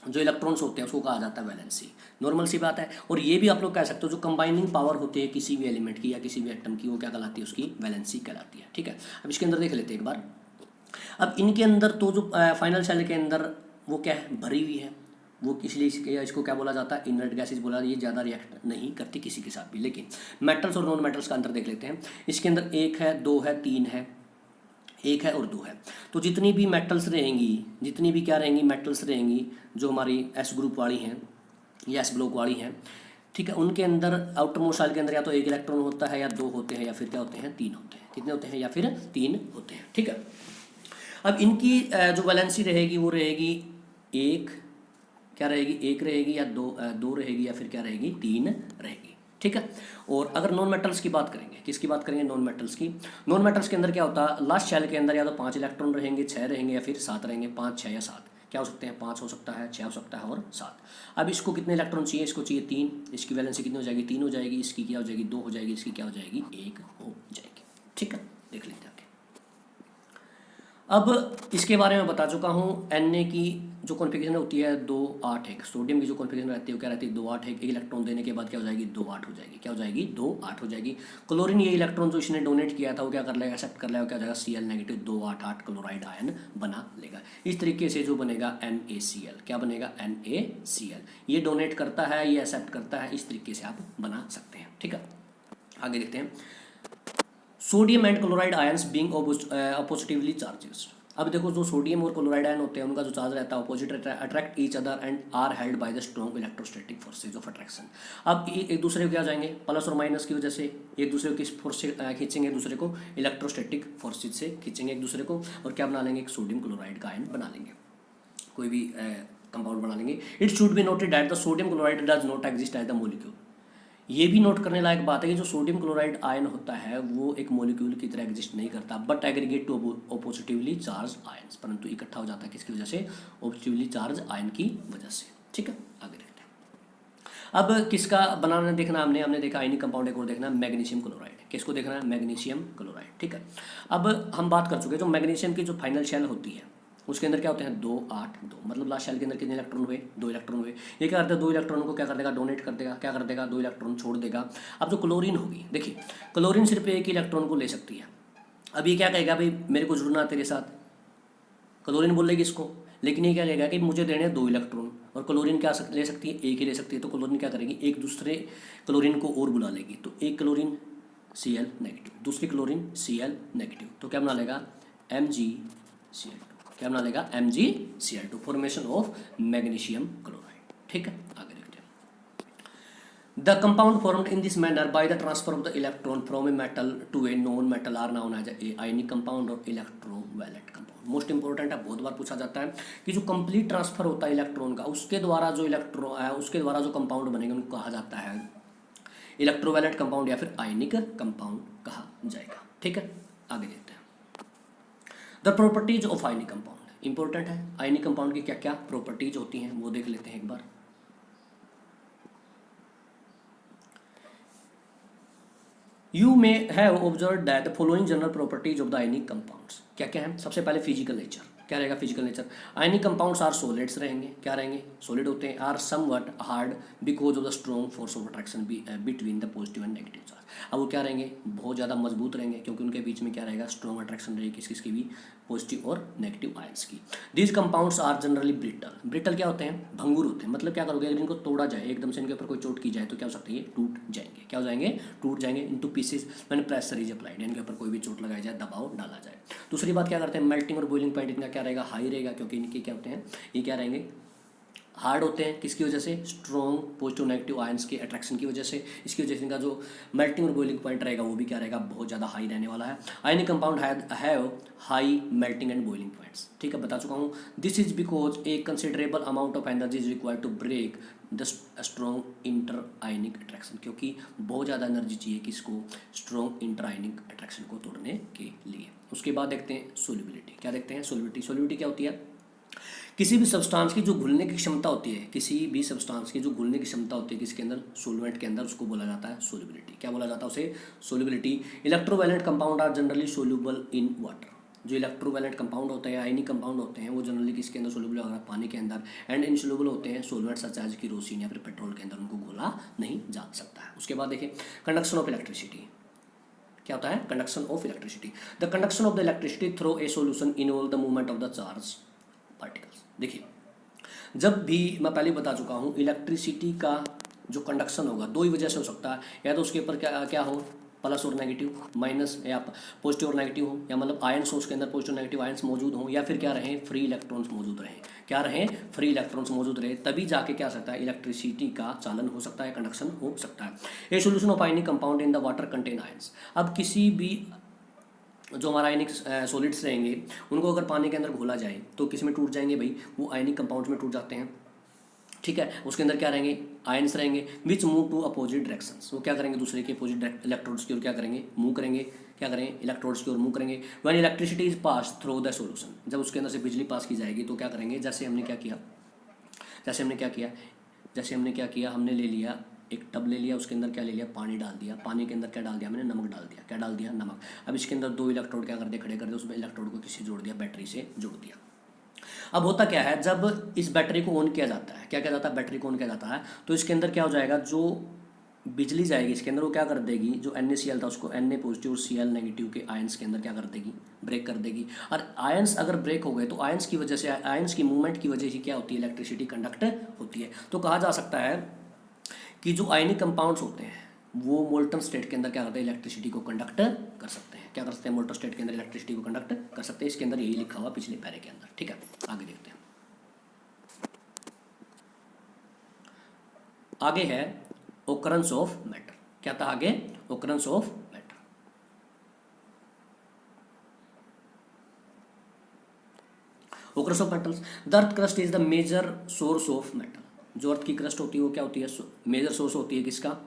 जो इलेक्ट्रॉन्स होते हैं उसको कहा जाता है वैलेंसी। नॉर्मल सी बात है। और ये भी आप लोग कह सकते हो जो कंबाइनिंग पावर होती है किसी भी एलिमेंट की या किसी भी एटम की, वो क्या कहलाती है, उसकी वैलेंसी कहलाती है। ठीक है, अब इसके अंदर देख लेते हैं एक बार। अब इनके अंदर तो जो फाइनल शेल के अंदर वो क्या है, भरी हुई है, वो इसलिए इसको क्या बोला जाता है, इनर्ट गैसेज बोला। ये ज़्यादा रिएक्ट नहीं करती किसी के साथ भी। लेकिन मेटल्स और नॉन मेटल्स का अंतर देख लेते हैं। इसके अंदर 1 है, 2 है, 3 है, एक है और दो है। तो जितनी भी मेटल्स रहेंगी, जितनी भी क्या रहेंगी, मेटल्स रहेंगी जो हमारी एस ग्रुप वाली हैं या एस ब्लॉक वाली हैं, ठीक है, उनके अंदर आउटर मोस्ट शेल के अंदर या तो एक इलेक्ट्रॉन होता है या दो होते हैं या फिर क्या होते हैं, तीन होते हैं। कितने होते हैं, या फिर तीन होते हैं, ठीक है। अब इनकी जो वैलेंसी रहेगी वो रहेगी एक, क्या रहेगी, एक रहेगी या दो रहेगी या फिर क्या रहेगी, तीन रहेगी, ठीक है। और अगर नॉन मेटल्स की बात करेंगे, किसकी बात करेंगे, नॉन मेटल्स की। नॉन मेटल्स के अंदर क्या होता है, लास्ट शेल के अंदर या तो 5 इलेक्ट्रॉन रहेंगे, 6 रहेंगे या फिर 7 रहेंगे, 5, 6 या 7, क्या हो सकते हैं, 5 हो सकता है, 6 हो सकता है और 7। अब इसको कितने इलेक्ट्रॉन चाहिए, इसको चाहिए 3, इसकी वैलेंसी कितनी हो जाएगी, 3 हो जाएगी, इसकी क्या हो जाएगी, 2 हो जाएगी, इसकी क्या हो जाएगी, 1 हो जाएगी, ठीक है। देख लेते हैं आगे। अब इसके बारे में बता चुका हूँ। Na की जो कॉन्फ़िगरेशन होती है 2, 8, 1, सोडियम की जो कॉन्फ़िगरेशन रहती है वो क्या रहती है, 2, 8, 1, इलेक्ट्रॉन देने के बाद क्या हो जाएगी, 2, 8 हो जाएगी, क्या हो जाएगी, 2, 8 हो जाएगी। क्लोरीन ये इलेक्ट्रॉन जो इसने डोनेट किया था वो क्या कर लेगा, एक्सेप्ट कर लेगा, क्या हो जाएगा, Cl नेगेटिव 2, 8, 8 क्लोराइड आयन बना लेगा। इस तरीके से जो बनेगा NaCl, क्या बनेगा, NaCl, ये डोनेट करता है, ये एक्सेप्ट करता है, इस तरीके से आप बना सकते हैं, ठीक है। आगे देखते हैं। Sodium and chloride ions being oppositely charges. अब देखो जो सोडियम और क्लोराइड आयन होते हैं उनका जो चार्ज रहता है ऑपोजिट रहता है, attract each other and are held by the strong electrostatic forces of attraction. अब एक दूसरे को क्या जाएंगे, प्लस और माइनस की वजह से एक दूसरे को किस फोर्स से खींचेंगे, एक दूसरे को इलेक्ट्रोस्टैटिक फोर्सेज से खींचेंगे एक दूसरे को, और क्या बना लेंगे, एक सोडियम क्लोराइड का आयन बना लेंगे, कोई भी कंपाउंड बना लेंगे। It should be noted that the sodium chloride does not exist as the molecule. ये भी नोट करने लायक बात है कि जो सोडियम क्लोराइड आयन होता है वो एक मॉलिक्यूल की तरह एग्जिस्ट नहीं करता, but aggregate to oppositely charge ions, परंतु इकट्ठा हो जाता है किसकी वजह से, ऑपोजिटिवली चार्ज आयन की वजह से, ठीक है। आगे देखते हैं। अब किसका बनाना देखना, हमने देखा आयनिक कंपाउंड, एक और देखना मैग्नीशियम क्लोराइड। किसको देखना है, मैग्नीशियम क्लोराइड, ठीक है। अब हम बात कर चुके हैं जो मैग्नीशियम की जो फाइनल शेल होती है उसके अंदर क्या होते हैं, 2, 8, 2, मतलब लास्ट शेल के अंदर कितने इलेक्ट्रॉन हुए, 2 इलेक्ट्रॉन हुए। ये क्या करता है, 2 इलेक्ट्रॉन को क्या कर देगा, डोनेट कर देगा, क्या कर देगा, 2 इलेक्ट्रॉन छोड़ देगा। अब जो क्लोरीन होगी, देखिए क्लोरीन सिर्फ एक इलेक्ट्रॉन को ले सकती है। अब ये क्या कहेगा, भाई मेरे को जुड़ना तेरे साथ, क्लोरीन बोलेगी इसको, लेकिन ये क्या कहेगा कि मुझे देने 2 इलेक्ट्रॉन, और क्लोरीन क्या ले सकती है, एक ही ले सकती है। तो क्लोरीन क्या करेगी, एक दूसरे क्लोरीन को और बुला लेगी, तो एक क्लोरीन Cl नेगेटिव, दूसरी क्लोरीन Cl नेगेटिव, तो क्या बना लेगा, MgCl2, क्या बना लेगा, MgCl2, formation of magnesium chloride, ठीक है। आगे देखते हैं। The compound formed in this manner by the transfer of the electron from a metal to a non metal are known as a ionic compound और electrovalent compound. Most important है, बहुत बार पूछा जाता है कि जो कंप्लीट ट्रांसफर होता है इलेक्ट्रॉन का, उसके द्वारा जो इलेक्ट्रॉन है उसके द्वारा जो कंपाउंड बनेंगे उनको कहा जाता है इलेक्ट्रोवैलेंट कंपाउंड या फिर आयनिक कंपाउंड कहा जाएगा, ठीक है। आगे देखते हैं। The properties of ionic compound, important है, आयनिक कंपाउंड की क्या क्या प्रॉपर्टीज होती हैं वो देख लेते हैं एक बार। You may have observe that the following general properties of the ionic compounds, क्या क्या है। सबसे पहले फिजिकल नेचर, क्या रहेगा, physical nature. Ionic compounds are solids रहेंगे, क्या रहेंगे, सॉलिड होते हैं। Are somewhat hard because of the strong force of attraction between the positive and negative charge. अब वो क्या रहेंगे, बहुत ज़्यादा मजबूत रहेंगे क्योंकि उनके बीच में क्या रहेगा, स्ट्रॉन्ग अट्रैक्शन रहेगी किस किसकी भी, पॉजिटिव और नेगेटिव आयंस की। These compounds are generally brittle, brittle क्या होते हैं, भंगुर होते हैं। मतलब क्या करोगे, अगर इनको तोड़ा जाए एकदम से, इनके ऊपर कोई चोट की जाए तो क्या हो सकता है, ये टूट जाएंगे, क्या हो जाएंगे, टूट जाएंगे इनटू पीसेस मैंने प्रेशर इज अप्लाइड, इनके ऊपर कोई भी चोट लगाई जाए, दबाव डाला जाए। दूसरी बात क्या करते हैं, मेल्टिंग और बॉइलिंग पॉइंट इनका क्या रहेगा, हाई रहेगा, क्योंकि इनके क्या होते हैं, ये क्या रहेंगे, हार्ड होते हैं, किसकी वजह से, स्ट्रॉन्ग पॉजिटिव नेगेटिव आयंस के अट्रैक्शन की वजह से। इसकी वजह से इनका जो मेल्टिंग और बॉइलिंग पॉइंट रहेगा वो भी क्या रहेगा, बहुत ज़्यादा हाई रहने वाला है। Ionic compound have high melting and boiling points, ठीक है, बता चुका हूँ। This is because a considerable amount of energy is required to break the strong inter ionic attraction, क्योंकि बहुत ज़्यादा एनर्जी चाहिए किसको, स्ट्रॉन्ग इंटर आयनिक अट्रैक्शन को तोड़ने के लिए। उसके बाद देखते हैं सोल्युबिलिटी, क्या देखते हैं, सोल्युबिलिटी। सोल्युबिलिटी क्या होती है, किसी भी सब्सटेंस की जो घुलने की क्षमता होती है, किसी भी सब्सटेंस की जो घुलने की क्षमता होती है किसके अंदर, सॉल्वेंट के अंदर, उसको बोला जाता है सोल्युबिलिटी। क्या बोला जाता है उसे, solubility. Electrovalent compound are generally soluble in water, जो इलेक्ट्रोवैलेंट कंपाउंड होते हैं, आयनिक कंपाउंड होते हैं, वो जनरली किसके अंदर सोल्यूबल होगा, पानी के अंदर। एंड इनसोल्यूबल होते हैं सॉल्वेंट सच एज केरोसिन या फिर पेट्रोल के अंदर, उनको घोला नहीं जा सकता है। उसके बाद देखिए कंडक्शन ऑफ इलेक्ट्रिसिटी, क्या होता है, conduction of electricity. The conduction of the electricity through a solution involve the movement of the charge particles. देखिए जब भी मैं पहले बता चुका हूँ, इलेक्ट्रिसिटी का जो कंडक्शन होगा दो ही वजह से हो सकता है, या तो उसके ऊपर क्या क्या हो, प्लस और नेगेटिव, माइनस या पॉजिटिव और नेगेटिव हो, या मतलब आयन सोर्स के अंदर पॉजिटिव नेगेटिव आयन्स मौजूद हों, या फिर क्या रहे, फ्री इलेक्ट्रॉन्स मौजूद रहें, क्या रहें, फ्री इलेक्ट्रॉन्स मौजूद रहे, तभी जाके क्या सकता है, इलेक्ट्रिसिटी का चालन हो सकता है, कंडक्शन हो सकता है। A solution of ionic compound in the water contain ions. अब किसी भी जो हमारा आयनिक सॉलिड्स रहेंगे उनको अगर पानी के अंदर घोला जाए तो किस में टूट जाएंगे भाई, वो आयनिक कंपाउंड्स में टूट जाते हैं, ठीक है। उसके अंदर क्या रहेंगे, आयंस रहेंगे, which move to opposite directions, वो क्या करेंगे, दूसरे के अपोजिट इलेक्ट्रोड्स की ओर क्या करेंगे, मूव करेंगे, क्या करेंगे, इलेक्ट्रोड्स की ओर मूव करेंगे। When electricity is pass through the solution, जब उसके अंदर से बिजली पास की जाएगी तो क्या करेंगे, जैसे हमने क्या किया, हमने ले लिया एक टब ले लिया, उसके अंदर क्या ले लिया, पानी डाल दिया, पानी के अंदर क्या डाल दिया, हमने नमक डाल दिया, क्या डाल दिया, नमक। अब इसके अंदर दो इलेक्ट्रोड क्या कर दिया, खड़े कर दिया, उसमें इलेक्ट्रोड को किसी जोड़ दिया, बैटरी से जोड़ दिया। अब होता क्या है, जब इस बैटरी को ऑन किया जाता है, क्या किया जाता है, बैटरी को ऑन किया जाता है, तो इसके अंदर क्या हो जाएगा, जो बिजली जाएगी इसके अंदर वो क्या कर देगी, जो NaCl था उसको Na पॉजिटिव और Cl नेगेटिव के आयंस के अंदर क्या कर देगी, ब्रेक कर देगी। और आयंस अगर ब्रेक हो गए तो आयंस की वजह से, आयंस की मूवमेंट की वजह से क्या होती है, इलेक्ट्रिसिटी कंडक्ट होती है। तो कहा जा सकता है कि जो आयनिक कंपाउंड्स होते हैं वो मोल्टन स्टेट के अंदर क्या करते हैं, इलेक्ट्रिसिटी को कंडक्ट कर सकते हैं, क्या कर सकते हैं, मोल्टन स्टेट के अंदर इलेक्ट्रिसिटी को कंडक्ट कर सकते हैं। इसके अंदर यही लिखा हुआ पिछले पैरे के अंदर, ठीक है। आगे देखते हैं, आगे है ओकरेंस ऑफ मैटर। क्या था आगे, occurrence of matter. Occurrence of metals, the earth crust is the major source of metal. जो अर्थ की क्रस्ट होती है वो क्या होती है, मेजर सोर्स होती है किसका,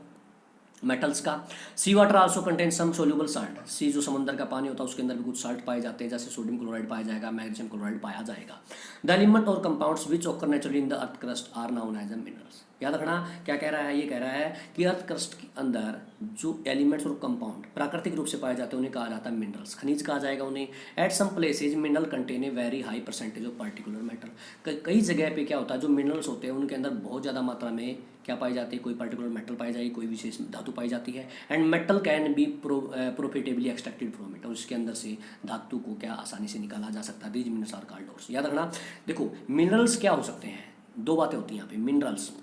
मेटल्स का। Sea water also contain some soluble salt, sea जो समंदर का पानी होता है उसके अंदर भी कुछ साल्ट पाए जाते हैं, जैसे सोडियम क्लोराइड पाया जाएगा, मैग्नीशियम क्लोराइड पाया जाएगा। द एलिमेंट और compounds which occur naturally in the earth crust are known as a minerals. याद रखना क्या कह रहा है, ये कह रहा है कि अर्थ क्रस्ट के अंदर जो एलिमेंट्स और कंपाउंड प्राकृतिक रूप से पाए जाते हैं उन्हें कहा जाता है मिनरल्स, खनिज कहा जाएगा उन्हें। At some places mineral contain a very high percentage of particular metal. कई जगह पे क्या होता है, जो मिनरल्स होते हैं उनके अंदर बहुत ज़्यादा मात्रा में क्या पाई जाती है, कोई पर्टिकुलर मेटल पाई जाएगी, कोई विशेष धातु पाई जाती है। And metal can B profitably extracted from it, और इसके अंदर से धातु को क्या आसानी से निकाला जा सकता है। These minerals are called ores. याद रखना, देखो मिनरल्स क्या हो सकते हैं, दो बातें होती हैं यहाँ पे।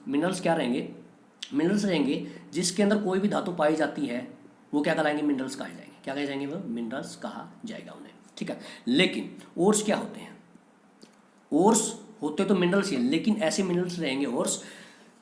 मिनरल्स क्या रहेंगे, मिनरल्स रहेंगे जिसके अंदर कोई भी धातु पाई जाती है वो क्या कहलाएंगे, मिनरल्स कहे जाएंगे। क्या कहे जाएंगे, वो मिनरल्स कहा जाएगा उन्हें, ठीक है। लेकिन ओर्स क्या होते हैं, ओर्स होते तो मिनरल्स ही हैं, लेकिन ऐसे मिनरल्स रहेंगे ओर्स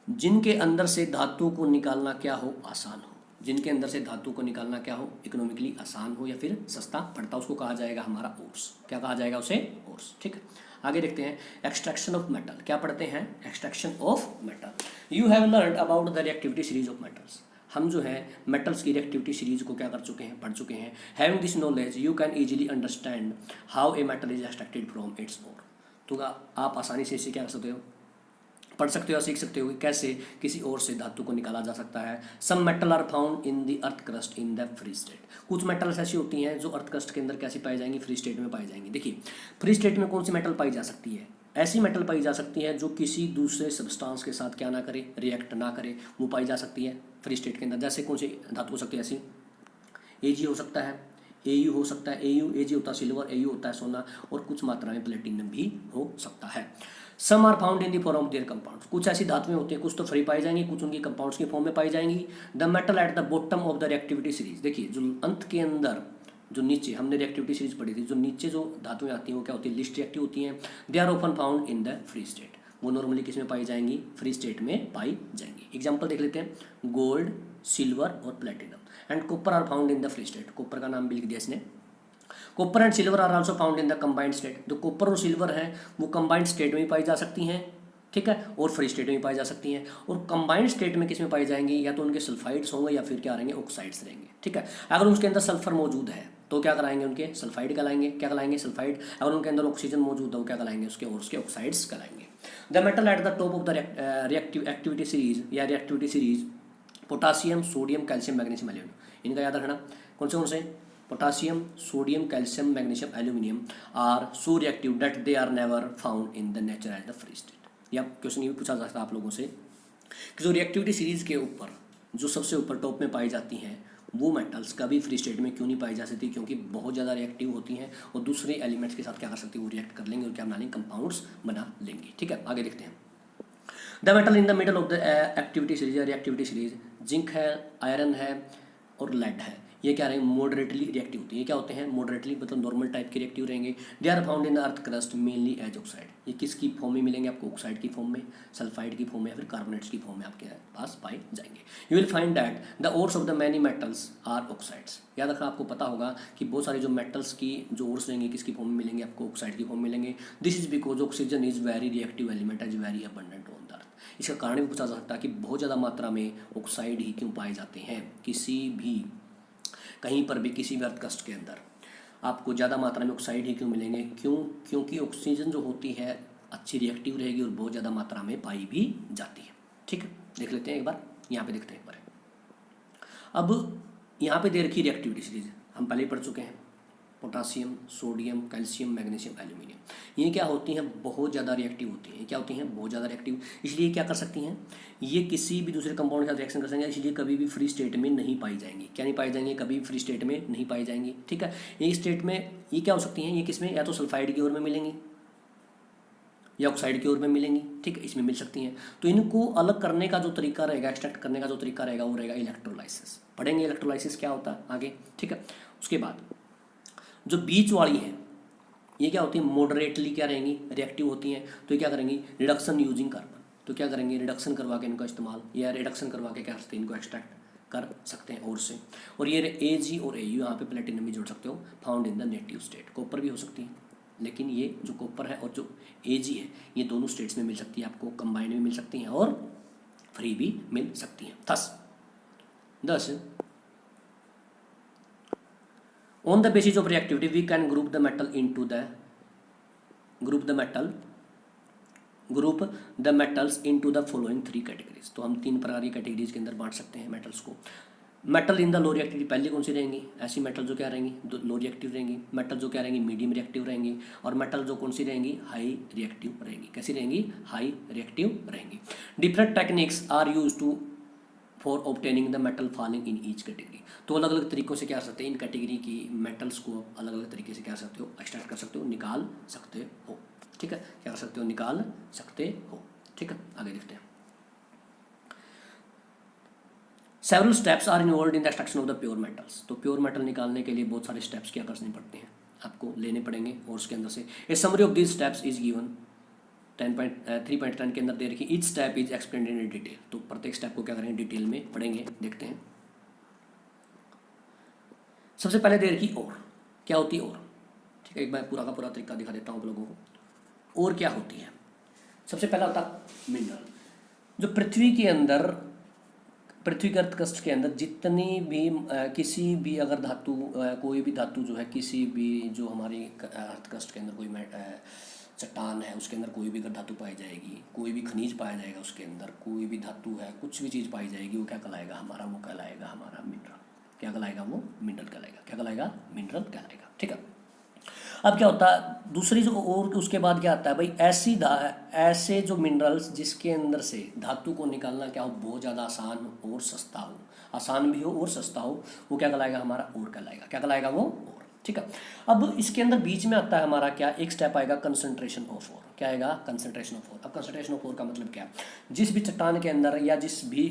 जिनके अंदर से धातु को निकालना क्या हो, आसान हो, जिनके अंदर से धातु को निकालना क्या हो, इकोनॉमिकली आसान हो या फिर सस्ता पड़ता, उसको कहा जाएगा हमारा ओर्स। क्या कहा जाएगा उसे, ओर्स, ठीक है। आगे देखते हैं एक्सट्रैक्शन ऑफ मेटल। क्या पढ़ते हैं, extraction of metal. You have learned about the reactivity series of metals. हम जो है मेटल्स की रिएक्टिविटी सीरीज को क्या कर चुके हैं, पढ़ चुके हैं। Having this knowledge you can easily understand how a metal is extracted from its ore. तो आप आसानी से इसे क्या कर सकते हो, पढ़ सकते हो या सीख सकते हो कि कैसे किसी और से धातु को निकाला जा सकता है। Some metal are found in the earth crust in the free state. कुछ मेटल्स ऐसी होती हैं जो अर्थ क्रस्ट के अंदर कैसी पाई जाएंगी, फ्री स्टेट में पाई जाएंगी। देखिए फ्री स्टेट में कौन सी मेटल पाई जा सकती है, ऐसी मेटल पाई जा सकती है जो किसी दूसरे सब्सटेंस के साथ क्या ना करे, रिएक्ट ना करे, वो पाई जा सकती है फ्री स्टेट के अंदर। जैसे कौन सी धातु हो सकती है ऐसी, Ag हो सकता है, Au हो सकता है, Ag होता है सिल्वर, Au होता है सोना, और कुछ मात्रा में प्लेटिनम भी हो सकता है। Some are found in the form of their compounds. कुछ ऐसी धातुएं होती हैं, कुछ तो फ्री पाई जाएंगी, कुछ उनकी कंपाउंड्स की फॉर्म में पाई जाएंगी। The metal at the bottom of the reactivity series. देखिए जो अंत के अंदर, जो नीचे हमने रिएक्टिविटी सीरीज पढ़ी थी, जो नीचे जो धातुएं आती हैं वो क्या होती है, लिस्ट रिएक्टिव होती हैं। They are often found in the free state. वो नॉर्मली किस में पाई जाएंगी, फ्री स्टेट में पाई जाएंगी। एग्जाम्पल देख लेते हैं, गोल्ड, सिल्वर और platinum. And copper are found in the free state. Copper का नाम भी लिख दिया इसने। Copper and silver are also found in the combined state. जो कॉपर और सिल्वर है वो कंबाइंड स्टेट में पाई जा सकती हैं, ठीक है, और फ्री स्टेट में पाई जा सकती हैं। और कंबाइंड स्टेट में किस में पाई जाएंगी, या तो उनके सल्फाइड्स होंगे या फिर क्या रहेंगे, ऑक्साइड्स रहेंगे, ठीक है। अगर उसके अंदर सल्फर मौजूद है तो क्या कराएंगे, उनके सल्फाइड कहलाएंगे। क्या कहलाएंगे, सल्फाइड। अगर उनके अंदर ऑक्सीजन मौजूद है वो क्या कहलाएंगे, उसके और उसके ऑक्साइड्स कहलाएंगे। The metal at the top of the reactivity series या reactivity series, potassium, sodium, calcium, magnesium, aluminium. इनका याद रखना, कौन से, potassium, sodium, calcium, magnesium, aluminium are so reactive that they are never found in the nature as the free state. या question ये भी पूछा जा सकता है आप लोगों से कि जो रिएक्टिविटी सीरीज के ऊपर जो सबसे ऊपर टॉप में पाई जाती हैं वो मेटल्स कभी फ्री स्टेट में क्यों नहीं पाई जा सकती, क्योंकि बहुत ज़्यादा रिएक्टिव होती हैं और दूसरे एलिमेंट्स के साथ क्या कर सकती है, वो रिएक्ट कर लेंगे और क्या बना लेंगे, कंपाउंड्स बना लेंगे, ठीक है। आगे देखते हैं, the metal in the middle of the activity series या रिएक्टिविटी सीरीज, जिंक है, आयरन है और लेड है। ये क्या रहेंगे, मॉडरेटली रिएक्टिव होती है। ये क्या होते हैं, मॉडरेटली मतलब नॉर्मल टाइप के रिएक्टिव रहेंगे। They are found in the earth crust mainly as oxide. ये किसकी फॉर्म में मिलेंगे आपको, ऑक्साइड की फॉर्म में, सल्फाइड की फॉर्म में, या फिर कार्बोनेट्स की फॉर्म में आपके पास पाए जाएंगे। You will find that the ores of the many metals are oxides. याद रखना, आपको पता होगा कि बहुत सारे जो मेटल्स की जो ओर्स रहेंगे किसकी फॉर्म में मिलेंगे आपको, ऑक्साइड की फॉर्म में मिलेंगे। This is because oxygen is very reactive element as very abundant on the earth. इसका कारण भी पूछा जा सकता है कि बहुत ज़्यादा मात्रा में ऑक्साइड ही क्यों पाए जाते हैं किसी भी, कहीं पर भी, किसी भी अर्थ क्रस्ट के अंदर आपको ज़्यादा मात्रा में ऑक्साइड ही क्यों मिलेंगे, क्यों, क्योंकि ऑक्सीजन जो होती है अच्छी रिएक्टिव रहेगी और बहुत ज़्यादा मात्रा में पाई भी जाती है। ठीक है, देख लेते हैं एक बार, यहाँ पे देखते हैं एक बार। अब यहाँ पे दे रखी रिएक्टिविटी सीरीज हम पहले ही पढ़ चुके हैं, potassium, sodium, calcium, magnesium, aluminium. ये क्या होती हैं, बहुत ज़्यादा रिएक्टिव होती हैं। क्या होती हैं, बहुत ज़्यादा रिएक्टिव। इसलिए क्या कर सकती हैं, ये किसी भी दूसरे कंपाउंड के साथ रिएक्शन कर सकेंगे, इसलिए कभी भी फ्री स्टेट में नहीं पाई जाएंगी। क्या नहीं पाई जाएंगी, कभी भी फ्री स्टेट में नहीं पाई जाएंगी। ठीक है, ये स्टेट में ये क्या हो सकती हैं, ये किसमें, या तो सल्फाइड की ओर में मिलेंगी या ऑक्साइड की ओर में मिलेंगी। ठीक है, इसमें मिल सकती हैं। तो इनको अलग करने का जो तरीका रहेगा, एक्सट्रैक्ट करने का जो तरीका रहेगा वो रहेगा इलेक्ट्रोलाइसिस। पढ़ेंगे इलेक्ट्रोलाइसिस क्या होता है आगे। ठीक है, उसके बाद जो बीच वाली है ये क्या होती है, मॉडरेटली क्या रहेंगी, रिएक्टिव होती हैं। तो ये क्या करेंगी, रिडक्शन यूजिंग कार्बन। तो क्या करेंगे, रिडक्शन करवा के इनका इस्तेमाल, या रिडक्शन करवा के क्या करते हैं, इनको एक्सट्रैक्ट कर सकते हैं और से। और ये Ag और Au, यहाँ पे प्लेटिनम भी जोड़ सकते हो, found in the native state. Copper भी हो सकती है, लेकिन ये जो कॉपर है और जो Ag है ये दोनों स्टेट्स में मिल सकती है, आपको कंबाइंड भी मिल सकती हैं और फ्री भी मिल सकती हैं। 10 on the basis of reactivity we can group the metal into the following 3 categories। तो हम 3 प्रकार की कैटेगरीज के अंदर बांट सकते हैं मेटल्स को। Metal in the low reactivity, पहली कौन सी रहेंगी, ऐसी मेटल जो क्या रहेंगी, लो रिएक्टिव रहेंगी। मेटल जो क्या रहेंगी, मीडियम रिएक्टिव रहेंगी। और मेटल जो कौन सी रहेंगी, हाई रिएक्टिव रहेंगी। कैसी रहेंगी, हाई रिएक्टिव रहेंगी। Different techniques are use to for obtaining the metal falling in each category. तो अलग अलग तरीकों से क्या कर सकते हैं, इन कैटेगरी की मेटल्स को अलग अलग तरीके से क्या कर सकते हो, एक्सट्रैक्ट कर सकते हो, निकाल सकते हो। ठीक है, क्या कर सकते हो, निकाल सकते हो। ठीक है, आगे देखते हैं। Several steps are involve in the extraction of the pure metals. तो प्योर मेटल निकालने के लिए बहुत सारे स्टेप्स क्या करने पड़ते हैं, आपको लेने पड़ेंगे। और उसके अंदर से a summary of this steps is given 3.10 के अंदर दे रखी। Each step is explained in detail. तो प्रत्येक स्टेप को क्या करेंगे, डिटेल में पढ़ेंगे, देखते हैं। सबसे पहले दे रखी और, क्या होती है और। ठीक है, एक बार पूरा का पूरा तरीका दिखा देता हूँ आप लोगों को। और क्या होती है, सबसे पहला होता है मिनरल। जो पृथ्वी के अंदर, पृथ्वी के अर्थ क्रस्ट के अंदर जितनी भी किसी भी अगर धातु, कोई भी धातु जो है, किसी भी जो हमारी अर्थ क्रस्ट के अंदर कोई चट्टान है उसके अंदर कोई भी अगर धातु पाई जाएगी, कोई भी खनिज पाया जाएगा उसके अंदर, कोई भी धातु है, कुछ भी चीज़ पाई जाएगी, वो क्या कहलाएगा हमारा, वो कहलाएगा हमारा मिनरल। क्या कहलाएगा, वो मिनरल कहलाएगा। क्या कहलाएगा, मिनरल कहलाएगा। ठीक है, अब क्या होता है दूसरी जो, और उसके बाद क्या आता है भाई, ऐसे जो मिनरल्स जिसके अंदर से धातु को निकालना क्या हो, बहुत ज़्यादा आसान और सस्ता हो, आसान भी हो और सस्ता हो, वो क्या कहलाएगा, हमारा और कहलाएगा। क्या कहलाएगा, वो और। ठीक है, अब इसके अंदर बीच में आता है हमारा क्या, एक स्टेप आएगा कंसंट्रेशन ऑफ ओर। क्या आएगा, कंसंट्रेशन ऑफ ओर। अब कंसंट्रेशन ऑफ ओर का मतलब क्या, जिस भी चट्टान के अंदर या जिस भी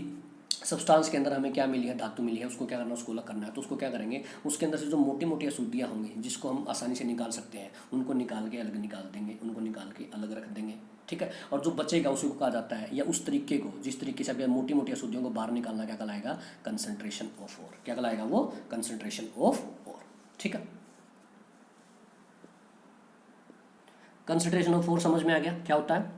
सब्सटेंस के अंदर हमें क्या मिली है, धातु मिली है, उसको क्या करना, उसको अलग करना है। तो उसको क्या करेंगे, उसके अंदर से जो मोटी मोटी अशुद्धियाँ होंगी जिसको हम आसानी से निकाल सकते हैं, उनको निकाल के अलग निकाल देंगे, उनको निकाल के अलग रख देंगे। ठीक है, और जो बचेगा उसी को कहा जाता है, या उस तरीके को, जिस तरीके से मोटी मोटी अशुद्धियों को बाहर निकालना, क्या कहलाएगा, कंसंट्रेशन ऑफ ओर। क्या कहलाएगा, वो कंसंट्रेशन ऑफ ओर। ठीक है, कंसंट्रेशन ऑफ ओर समझ में आ गया क्या होता है,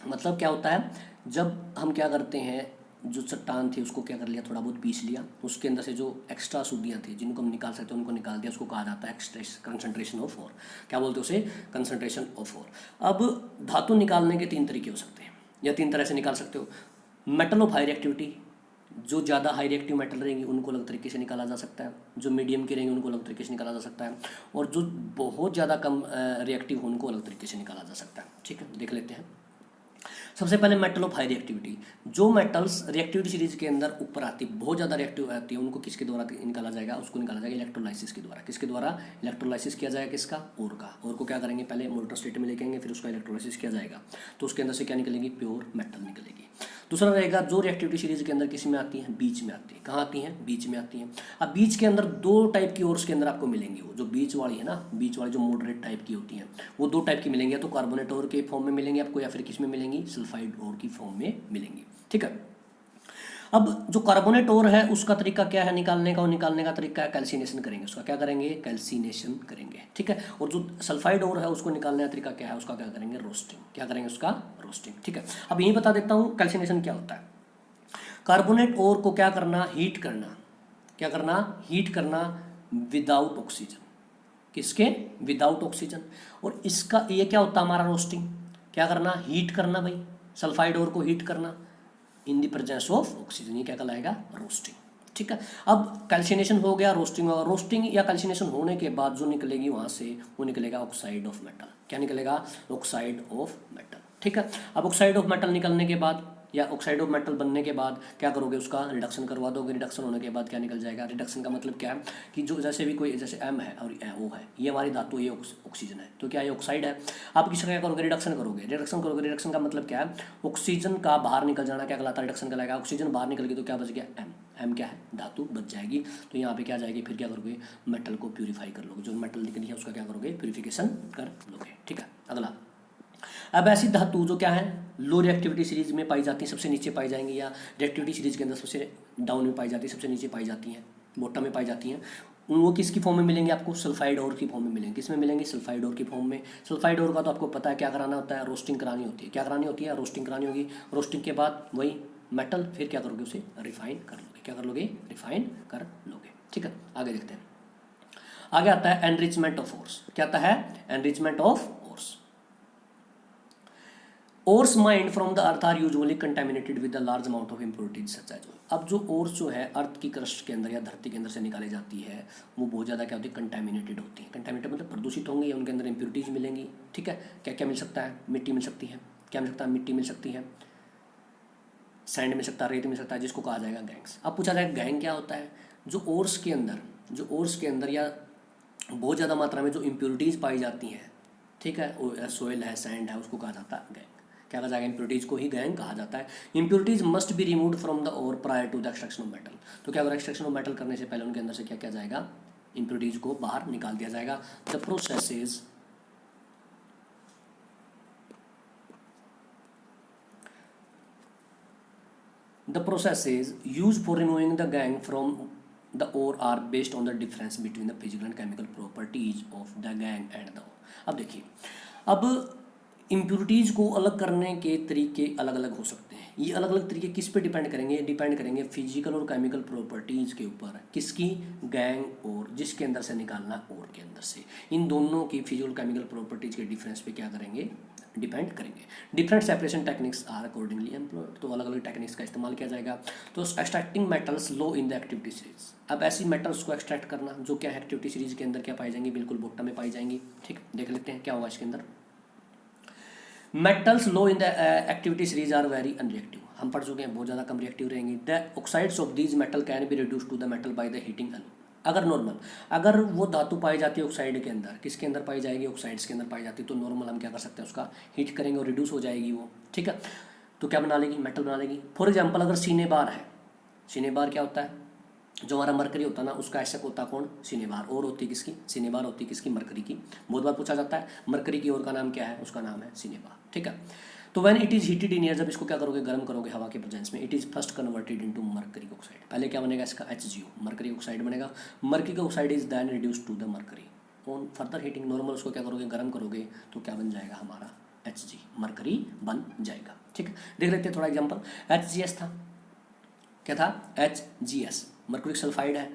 मतलब क्या होता है, जब हम क्या करते हैं, जो चट्टान थी उसको क्या कर लिया, थोड़ा बहुत पीस लिया, उसके अंदर से जो एक्स्ट्रा अशुद्धियाँ थी जिनको हम निकाल सकते हैं उनको निकाल दिया, उसको कहा जाता है कंसंट्रेशन ऑफ ओर। क्या बोलते हैं उसे, कंसंट्रेशन ऑफ ओर। अब धातु निकालने के 3 तरीके हो सकते हैं, या 3 तरह से निकाल सकते हो। मेटल ऑफ हाई रिएक्टिविटी, जो ज़्यादा हाई रिएक्टिव मेटल रहेंगी उनको अलग तरीके से निकाला जा सकता है, जो मीडियम की रहेंगी उनको अलग तरीके से निकाला जा सकता है, और जो बहुत ज़्यादा कम रिएक्टिव हो उनको अलग तरीके से निकाला जा सकता है। ठीक है, देख लेते हैं। सबसे पहले मेटल ऑफ हाई रिएक्टिविटी, जो मेटल्स रिएक्टिविटी सीरीज के अंदर ऊपर आती, बहुत ज़्यादा रिएक्टिव आती है, उनको किसके द्वारा निकाला जाएगा, उसको निकाला जाएगा इलेक्ट्रोलाइसिस के द्वारा। किसके द्वारा, इलेक्ट्रोलाइसिस किया जाएगा, किसका, ओर का। ओर को क्या करेंगे, पहले मोल्टन स्टेट में लेके आएंगे, फिर उसका इलेक्ट्रोलाइसिस किया जाएगा, तो उसके अंदर से क्या निकलेगी, प्योर मेटल निकलेगी। दूसरा रहेगा जो रिएक्टिविटी सीरीज के अंदर किस में आती है, बीच में आती है। कहाँ आती हैं, बीच में आती हैं। अब बीच के अंदर दो टाइप की ओर्स के अंदर आपको मिलेंगी, वो जो बीच वाली है ना, बीच वाली जो मॉडरेट टाइप की होती हैं, वो दो टाइप की मिलेंगी, या तो कार्बोनेट ओर के फॉर्म में मिलेंगी आपको, या फिर किस में मिलेंगी, सल्फाइड ओर की फॉर्म में मिलेंगी। ठीक है। अब जो कार्बोनेट ओर है उसका तरीका क्या है निकालने का, वो निकालने का तरीका है कैल्सिनेशन करेंगे, उसका क्या करेंगे, कैल्सिनेशन करेंगे। ठीक है। और जो सल्फाइड ओर है उसको निकालने का तरीका क्या है, उसका क्या करेंगे, रोस्टिंग। क्या करेंगे, उसका रोस्टिंग। ठीक है। अब यही बता देता हूँ कैल्सिनेशन क्या होता है। कार्बोनेट ओर को क्या करना, हीट करना। क्या करना, हीट करना विदाउट ऑक्सीजन। किसके, विदाउट ऑक्सीजन। और इसका ये क्या होता है हमारा, रोस्टिंग। क्या करना, हीट करना भाई, सल्फाइड ओर को हीट करना इन द प्रेजेंस ऑफ ऑक्सीजन, ये क्या कहलाएगा, रोस्टिंग। ठीक है। अब कैल्सिनेशन हो गया, रोस्टिंग होगा। रोस्टिंग या कैल्सिनेशन होने के बाद जो निकलेगी वहां से, वो निकलेगा ऑक्साइड ऑफ मेटल। क्या निकलेगा, ऑक्साइड ऑफ मेटल। ठीक है। अब ऑक्साइड ऑफ मेटल निकलने के बाद या ऑक्साइड ऑफ मेटल बनने के बाद क्या करोगे, उसका रिडक्शन करवा दोगे। रिडक्शन होने के बाद क्या निकल जाएगा, रिडक्शन का मतलब क्या है कि जो जैसे भी कोई, जैसे एम है और ओ है, ये हमारी धातु, ये ऑक्सीजन है, तो क्या ये ऑक्साइड है। आप किसका क्या करोगे, रिडक्शन करोगे। रिडक्शन करोगे, रिडक्शन का मतलब क्या है, ऑक्सीजन का बाहर निकल जाना क्या कहलाता है, रिडक्शन कहलाएगा। ऑक्सीजन बाहर निकल गई तो क्या बच गया, एम। एम क्या है, धातु बच जाएगी। तो यहाँ पे क्या जाएगी, फिर क्या करोगे, मेटल को प्यूरीफाई कर लोगे। जो मेटल निकली है उसका क्या करोगे, प्यूरिफिकेशन कर लोगे। ठीक है। अगला, अब ऐसी धातु जो क्या है, लो रिएक्टिविटी सीरीज में पाई जाती है, सबसे नीचे पाई जाएंगी, या रिएक्टिविटी सीरीज के अंदर सबसे डाउन में पाई जाती है, सबसे नीचे पाई जाती हैं, बॉटम में पाई जाती हैं। वो किसकी फॉर्म में मिलेंगे आपको, सल्फाइड ओर की फॉर्म में मिलेंगे। किस में मिलेंगे, सल्फाइड ओर की फॉर्म में। सल्फाइड ओर का तो आपको पता है क्या कराना होता है, रोस्टिंग करानी होती है। क्या करानी होती है, रोस्टिंग करानी होगी। रोस्टिंग के बाद वही मेटल, फिर क्या करोगे, उसे रिफाइन कर लोगे। क्या कर लोगे, रिफाइन कर लोगे। ठीक है। आगे देखते हैं। आगे आता है एनरिचमेंट ऑफ ओर्स। क्या आता है, enrichment of ores. Ores mined from the earth are usually contaminated with the large amount of impurities such as. अब जो ओर्स जो है अर्थ की क्रस्ट के अंदर या धरती के अंदर से निकाली जाती है, वो बहुत ज़्यादा क्या होती है, कंटेमिनेटेड होती है। कंटेमिनेटेड मतलब प्रदूषित होंगी या उनके अंदर इम्प्योरिटीज मिलेंगी। ठीक है। क्या क्या मिल सकता है, मिट्टी मिल सकती है। क्या मिल सकता है, मिट्टी मिल सकती है, सैंड मिल सकता है, रेत मिल सकता है, जिसको कहा जाएगा गैंग्स। अब पूछा जाएगा गैंग क्या होता है, जो ओर्स के अंदर, जो ओर्स के अंदर या बहुत ज़्यादा मात्रा में जो इम्प्योरिटीज़ पाई जाती हैं, ठीक है, सोयल है, सैंड है, उसको कहा जाता है गैंग। क्या कहा जाएगा, इम्प्योरिटीज़ को ही गैंग कहा जाता है। Impurities must be removed from the ore prior to the extraction of metal. तो क्या होगा, एक्सट्रैक्शन ऑफ मेटल करने से पहले उनके अंदर से क्या किया जाएगा, इम्प्योरिटीज़ को बाहर निकाल दिया जाएगा। The processes The processes used for removing the gang from the ore are based on the difference between the physical and chemical properties of the gang and the ore. अब देखिए, अब इम्प्योरिटीज़ को अलग करने के तरीके अलग अलग हो सकते हैं। ये अलग अलग तरीके किस पे डिपेंड करेंगे, डिपेंड करेंगे फिजिकल और केमिकल प्रॉपर्टीज़ के ऊपर। किसकी, गैंग और जिसके अंदर से निकालना ओर के अंदर से, इन दोनों की फिजिकल केमिकल प्रॉपर्टीज़ के डिफरेंस पे क्या करेंगे, डिपेंड करेंगे। Different separation techniques are accordingly employed. तो अलग अलग टेक्निक्स का इस्तेमाल किया जाएगा। तो extracting metals low in the activity series. अब ऐसी मेटल्स को एक्सट्रैक्ट करना जो क्या एक्टिविटी सीरीज के अंदर क्या पाई जाएंगी, बिल्कुल बॉटम में पाई जाएंगी। ठीक, देख लेते हैं क्या होगा इसके अंदर। Metals low in the activity series are very unreactive. हम पढ़ चुके हैं बहुत ज़्यादा कम रिएक्टिव रहेंगी। The oxides of these metal can be reduce to the metal by the heating alone. अगर नॉर्मल, अगर वो धातु पाई जाती है ऑक्साइड के अंदर, किसके अंदर पाई जाएगी, ऑक्साइड्स के अंदर पाई जाती है, तो नॉर्मल हम क्या कर सकते हैं, उसका हीट करेंगे और रिड्यूस हो जाएगी वो। ठीक है। तो क्या बना लेगी, मेटल बना लेगी। फॉर एग्जाम्पल अगर सिनेबार है, सिनेबार क्या होता है, जो हमारा मरकरी होता है ना, उसका ऐसा होता कौन, सिनेबार। और होती किसकी, सिनेबार होती किसकी, मरकरी की। बहुत बार पूछा जाता है मरकरी की और का नाम क्या है, उसका नाम है सिनेबार। ठीक है। तो when it is heated in air, जब इसको क्या करोगे, गर्म करोगे हवा के प्रेजेंस में, it is first converted into mercury oxide. पहले क्या बनेगा इसका, HgO, मरकरी ऑक्साइड बनेगा। Mercury oxide is then reduce to the mercury on further heating. Normal उसको क्या करोगे, गर्म करोगे तो क्या बन जाएगा हमारा, Hg, मरकरी बन जाएगा। ठीक है। देख लेते हैं थोड़ा एग्जाम्पल। HgS था, क्या था, HgS, मरकुरिक सल्फाइड है,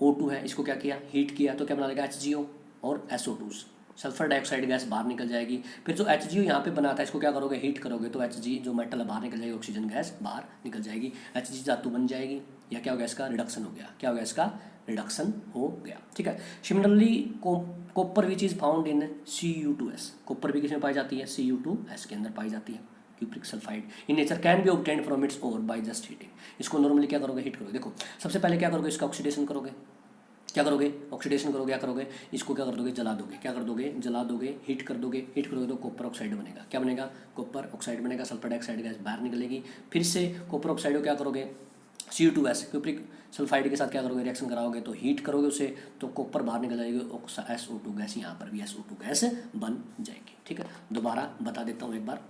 O2 है, इसको क्या किया, हीट किया, तो क्या बना लेगा, HgO और SO2, सल्फर डाइऑक्साइड गैस बाहर निकल जाएगी। फिर जो HgO यहाँ पे बना था, इसको क्या करोगे, हीट करोगे, तो Hg जो मेटल है बाहर निकल जाएगी, ऑक्सीजन गैस बाहर निकल जाएगी, Hg धातु बन जाएगी। या क्या हो गया, इसका रिडक्शन हो गया। क्या हो गया, इसका रिडक्शन हो गया। ठीक है। Similarly copper which is found in Cu2S, copper भी किसमें पाई जाती है, Cu2S के अंदर पाई जाती है, cupric sulphide in nature can be obtained from its ore by just heating. इसको नॉर्मली क्या करोगे, हीट करोगे। देखो सबसे पहले क्या करोगे, इसका ऑक्सीडेशन करोगे, क्या करोगे, ऑक्सीडेशन करोगे, क्या करोगे, इसको क्या कर दोगे, जला दोगे, क्या कर दोगे, जला दोगे, हीट कर दोगे, हीट करोगे तो कॉपर ऑक्साइड बनेगा, क्या बनेगा, कॉपर ऑक्साइड बनेगा, सल्फर डाइऑक्साइड गैस बाहर निकलेगी। फिर से कॉपर ऑक्साइड को क्या करोगे, CO2 गैस, क्योंकि सल्फाइड के साथ क्या करोगे, रिएक्शन कराओगे तो हीट करोगे उसे, तो कॉपर बाहर निकल जाएगी, SO2 गैस, यहाँ पर भी SO2 गैस बन जाएगी। ठीक है, दोबारा बता देता हूँ एक बार।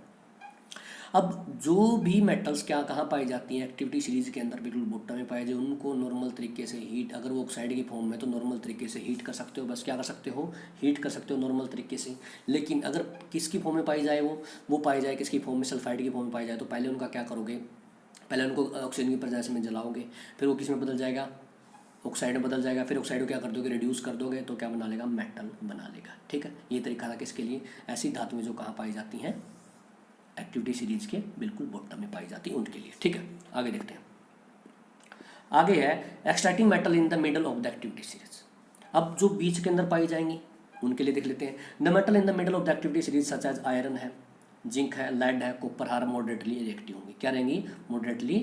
अब जो भी मेटल्स क्या कहाँ पाई जाती हैं, एक्टिविटी सीरीज के अंदर बिल्कुल बॉटम में पाए जाए, उनको नॉर्मल तरीके से हीट, अगर वो ऑक्साइड की फॉर्म में तो नॉर्मल तरीके से हीट कर सकते हो, बस क्या कर सकते हो, हीट कर सकते हो नॉर्मल तरीके से। लेकिन अगर किसकी फॉर्म में पाई जाए, वो पाई जाए किसकी फॉर्म में, सल्फाइड की फॉर्म में पाई जाए, तो पहले उनका क्या करोगे, पहले उनको ऑक्सीजन की प्रेजेंस में जलाओगे, फिर वो किस में बदल जाएगा, ऑक्साइड में बदल जाएगा, फिर ऑक्साइड को क्या कर दोगे, रिड्यूस कर दोगे, तो क्या बना लेगा, मेटल बना लेगा। ठीक है, ये तरीका था किसके लिए, ऐसी धातुएं जो कहाँ पाई जाती हैं, एक्टिविटी सीरीज के बिल्कुल बॉटम में पाई जाती है उनके लिए। ठीक है, आगे देखते हैं। आगे है extracting metal in the middle of the activity series. अब जो बीच के अंदर पाई जाएंगी उनके लिए देख लेते हैं। The metal in the middle of the activity series such as iron है, जिंक है, लेड है, कॉपर हार मॉडरेटली रिएक्टिव होंगी। क्या रहेंगी, मॉडरेटली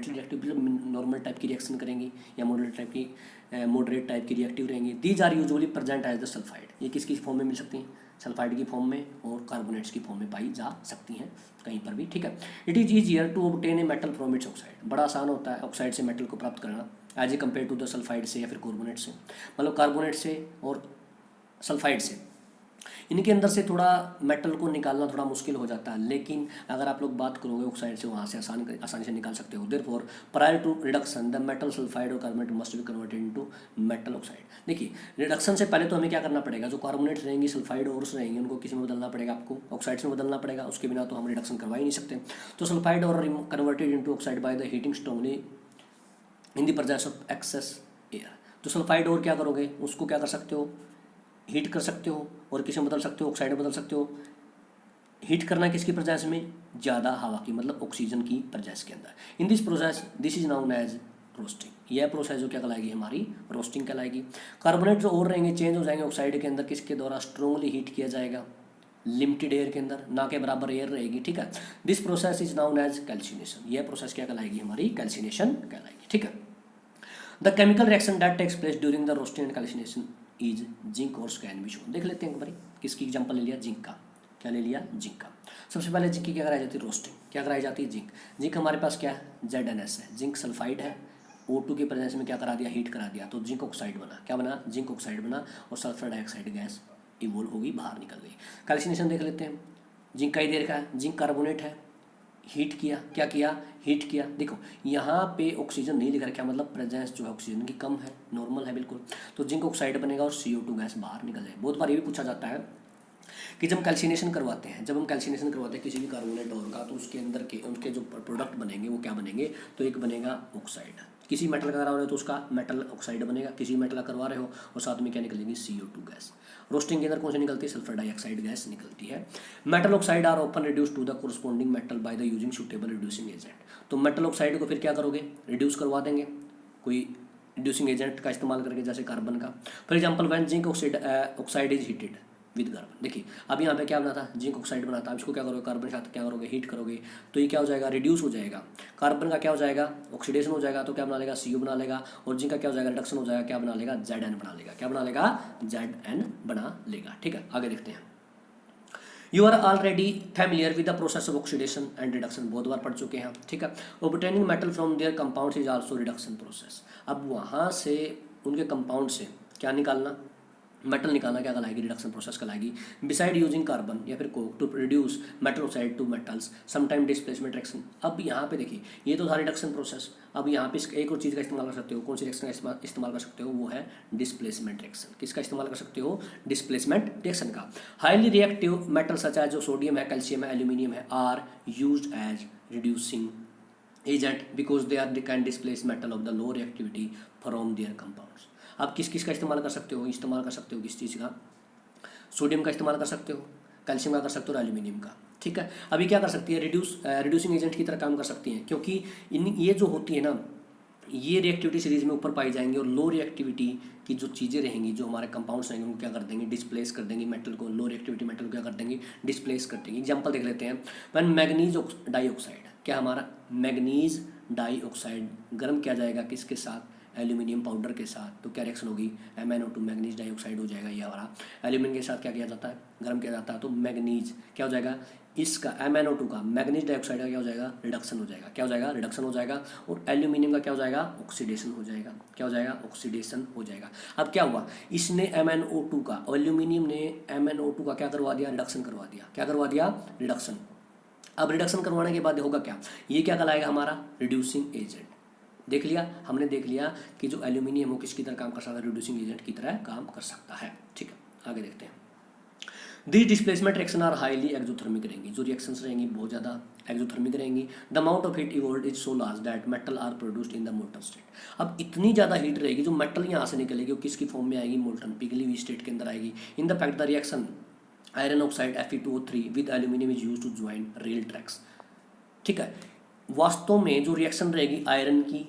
रिएक्टिव, नॉर्मल टाइप की रिएक्शन करेंगी या मॉडरेट टाइप की रिएक्टिव रहेंगी। These are usually present as the sulphide, ये किसकी फॉर्म में मिल सकती हैं, सल्फाइड की फॉर्म में और कार्बोनेट्स की फॉर्म में पाई जा सकती हैं कहीं पर भी। ठीक है, it is easier to obtain a metal from its oxide, बड़ा आसान होता है ऑक्साइड से मेटल को प्राप्त करना as a compare to the sulphide से या फिर कार्बोनेट से, मतलब कार्बोनेट से और सल्फाइड से, इनके अंदर से थोड़ा मेटल को निकालना थोड़ा मुश्किल हो जाता है। लेकिन अगर आप लोग बात करोगे ऑक्साइड से, वहाँ से आसानी से निकाल सकते हो। Therefore prior to reduction the metal sulphide और carbonate must be converted into metal oxide. देखिए, रिडक्शन से पहले तो हमें क्या करना पड़ेगा, जो कार्बोनेट रहेंगी, सल्फाइड और रहेंगे, उनको किसी में बदलना पड़ेगा, आपको ऑक्साइड्स में बदलना पड़ेगा, उसके बिना तो हम रिडक्शन करवा ही नहीं सकते। तो sulphide ore converted into oxide by the heating strongly in the presence of excess air. तो सल्फाइड और क्या करोगे, उसको क्या कर सकते हो, हीट कर सकते हो और किसी में बदल सकते हो, ऑक्साइड में बदल सकते हो। हीट करना किसकी प्रेजेंस में, ज़्यादा हवा की, मतलब ऑक्सीजन की प्रेजेंस के अंदर। In this process this is known as roasting. यह प्रोसेस जो क्या कहलाएगी, हमारी रोस्टिंग कहलाएगी। कार्बोनेट जो और रहेंगे चेंज हो जाएंगे ऑक्साइड के अंदर, किसके द्वारा, स्ट्रांगली हीट किया जाएगा लिमिटेड एयर के अंदर, ना के बराबर एयर रहेगी। ठीक है, this process is known as calcination. यह प्रोसेस क्या कहलाएगी, हमारी कैल्सिनेशन कहलाएगी। ठीक है, the chemical reaction that takes place during the roasting and calcination is zinc ore can be shown. देख लेते हैं एक बारी, किसकी एग्जांपल ले लिया, जिंक का। क्या ले लिया, जिंक का। सबसे पहले जिंक की क्या कराई जाती है, रोस्टिंग। क्या कराई जाती है, जिंक। जिंक हमारे पास क्या है, ZnS है, जिंक सल्फाइड है, O2 के प्रेजेंस में क्या करा दिया, हीट करा दिया, तो जिंक ऑक्साइड बना। क्या बना, जिंक ऑक्साइड बना और सल्फर डाइऑक्साइड गैस इवोल्व होगी, बाहर निकल गई। कैल्सिनेशन देख लेते हैं, जिंक का ही दे रखा है, जिंक कार्बोनेट है, हीट किया, क्या किया, हीट किया। देखो यहाँ पे ऑक्सीजन नहीं लिखा, क्या मतलब प्रेजेंस जो है ऑक्सीजन की कम है, नॉर्मल है बिल्कुल, तो जिंक ऑक्साइड बनेगा और CO2 गैस बाहर निकल जाए। बहुत बार ये भी पूछा जाता है कि जब कैल्सिनेशन करवाते हैं, किसी भी कार्बोनेट और का, तो उसके अंदर के उनके जो प्रोडक्ट बनेंगे वो क्या बनेंगे, तो एक बनेगा ऑक्साइड। किसी मेटल का करा रहे हो तो उसका मेटल ऑक्साइड बनेगा, किसी मेटल का करवा रहे हो और साथ में क्या निकलेगी, CO2 गैस। रोस्टिंग के अंदर कौन सी निकलती है, सल्फर डाइऑक्साइड गैस निकलती है। Metal oxide are open reduce to the corresponding metal by the using suitable reducing agent. तो मेटल ऑक्साइड को फिर क्या करोगे, रिड्यूस करवा देंगे कोई रिड्यूसिंग एजेंट का इस्तेमाल करके, जैसे कार्बन का। For example when zinc oxide is heated with carbon. देखिए अब यहाँ पे क्या बना था, जिंक ऑक्साइड बना था, अब इसको क्या करोगे, कार्बन के साथ क्या करोगे, हीट करोगे, तो ये क्या हो जाएगा, रिड्यूस हो जाएगा। कार्बन का क्या हो जाएगा, ऑक्सीडेशन हो जाएगा, तो क्या बना लेगा, CO बना लेगा। और जिंक का क्या हो जाएगा, रिडक्शन हो जाएगा, क्या बना लेगा, Zn बना लेगा। क्या बना लेगा, Zn बना लेगा। ठीक है, आगे देखते हैं। You are already familiar with the process of oxidation and reduction, बहुत बार पढ़ चुके हैं। ठीक है, obtaining metal from their compounds is also reduction process. अब वहाँ से उनके कंपाउंड से क्या निकालना, मेटल निकालना, क्या कहलाएगी, रिडक्शन प्रोसेस कहलाएगी। बिसाइड यूजिंग कार्बन या फिर coke to reduce metal oxide to metals sometime displacement reaction. अब यहाँ पे देखिए, ये तो था रिडक्शन प्रोसेस। अब यहाँ पे एक और चीज़ का इस्तेमाल कर सकते हो, कौन सी रिएक्शन का इस्तेमाल कर सकते हो, वो है डिस्प्लेसमेंट रिएक्शन। किसका इस्तेमाल कर सकते हो, डिस्प्लेसमेंट रिएक्शन का। Highly reactive metal such as जो सोडियम है, कैल्शियम है, एल्यूमिनियम है, are used as reducing agent because they can displace metal of the low reactivity from their compounds. आप किस किस का इस्तेमाल कर सकते हो, किस चीज़ का, सोडियम का इस्तेमाल कर सकते हो, कैल्शियम का कर सकते हो और एल्यूमिनियम का। ठीक है, अभी क्या कर सकती है, रिड्यूसिंग एजेंट की तरह काम कर सकती हैं, क्योंकि ये जो होती है ना, ये रिएक्टिविटी सीरीज में ऊपर पाई जाएंगी और लो रिएक्टिविटी की जो चीज़ें रहेंगी, जो हमारे कंपाउंड्स रहेंगे, उनको क्या कर देंगे, डिस्प्लेस कर देंगी मेटल को। लो रिएक्टिविटी मेटल को क्या कर देंगी, डिस्प्लेस कर देंगी। एग्जाम्पल देख लेते हैं। व्हेन मैग्नीज डाइऑक्साइड, क्या हमारा मैग्नीज डाइऑक्साइड गर्म किया जाएगा किसके साथ, एल्यूमिनियम पाउडर के साथ, तो क्या रिएक्शन होगी, MnO2 मैग्नीज डाइऑक्साइड हो जाएगा ये हमारा। एल्यूमिनियम के साथ क्या किया जाता है, गर्म किया जाता है, तो मैग्नीज क्या हो जाएगा, इसका MnO2 का मैग्नीज डाइऑक्साइड का क्या हो जाएगा, रिडक्शन हो जाएगा। क्या हो जाएगा, रिडक्शन हो जाएगा। और एल्यूमिनियम का क्या हो जाएगा, ऑक्सीडेशन हो जाएगा। क्या हो जाएगा, ऑक्सीडेशन हो जाएगा। अब क्या हुआ, इसने MnO2 का, एल्यूमिनियम ने MnO2 का क्या करवा दिया, रिडक्शन करवा दिया। क्या करवा दिया, रिडक्शन। अब रिडक्शन करवाने के बाद होगा क्या, ये क्या कहलाएगा हमारा, रिड्यूसिंग एजेंट। देख लिया, हमने देख लिया कि जो एल्यूमिनियम वो किसकी तरह काम कर सकता है, रिड्यूसिंग एजेंट की तरह काम कर सकता है। ठीक है, आगे देखते हैं। This displacement reaction are highly exothermic रहेंगी, जो रिएक्शंस रहेंगी बहुत ज़्यादा एक्सोथर्मिक रहेंगी। The amount of heat evolved is so large that metal are produced in the molten state. अब इतनी ज़्यादा हीट रहेगी, जो मेटल यहाँ से निकलेगी वो किसकी फॉर्म में आएगी, मोल्टन पिघली हुई स्टेट के अंदर आएगी। In the fact the reaction iron oxide Fe2O3 with aluminium is use to join rail tracks. ठीक है, वास्तव में जो रिएक्शन रहेगी आयरन की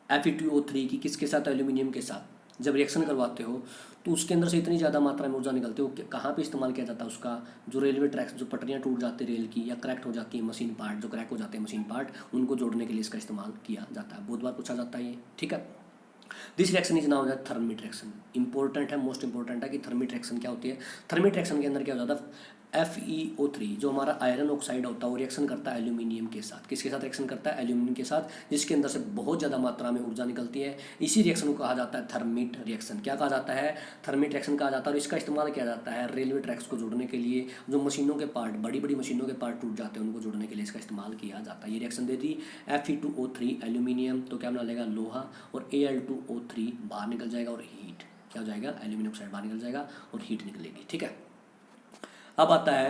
Fe2O3 की किसके साथ, एल्यूमिनियम के साथ, जब रिएक्शन करवाते हो तो उसके अंदर से इतनी ज़्यादा मात्रा में ऊर्जा निकलती है। वो कहाँ पे इस्तेमाल किया जाता है उसका, जो रेलवे ट्रैक्स, जो पटरियाँ टूट जाती है रेल की या क्रैक हो जाती है मशीन पार्ट, जो क्रैक हो जाते हैं मशीन पार्ट, उनको जोड़ने के लिए इसका इस्तेमाल किया जाता है। बहुत बार पूछा जाता है ये। ठीक है, this reaction is now that thermite reaction. Important है, मोस्ट इंपॉर्टेंट है कि थर्मिट रिएक्शन क्या होती है। थर्मिट रिएक्शन के अंदर क्या हो जाता है, FeO3 जो हमारा आयरन ऑक्साइड होता है वो रिएक्शन करता है एल्यूमिनियम के साथ। किसके साथ रिएक्शन करता है, एल्यूमिनियम के साथ, जिसके अंदर से बहुत ज़्यादा मात्रा में ऊर्जा निकलती है। इसी रिएक्शन को कहा जाता है थर्मिट रिएक्शन। क्या कहा जाता है, थर्मिट रिएक्शन कहा जाता है। और इसका इस्तेमाल किया जाता है रेलवे ट्रैक्स को जोड़ने के लिए, जो मशीनों के पार्ट, बड़ी बड़ी मशीनों के पार्ट टूट जाते हैं उनको जोड़ने के लिए इसका इस्तेमाल किया जाता है। ये रिएक्शन देती Fe2O3 एल्यूमिनियम, तो क्या बना लेगा, लोहा, और Al2O3 बाहर निकल जाएगा, और हीट क्या हो जाएगा, एल्यूमिनियम ऑक्साइड बाहर निकल जाएगा और हीट निकलेगी। ठीक है, अब आता है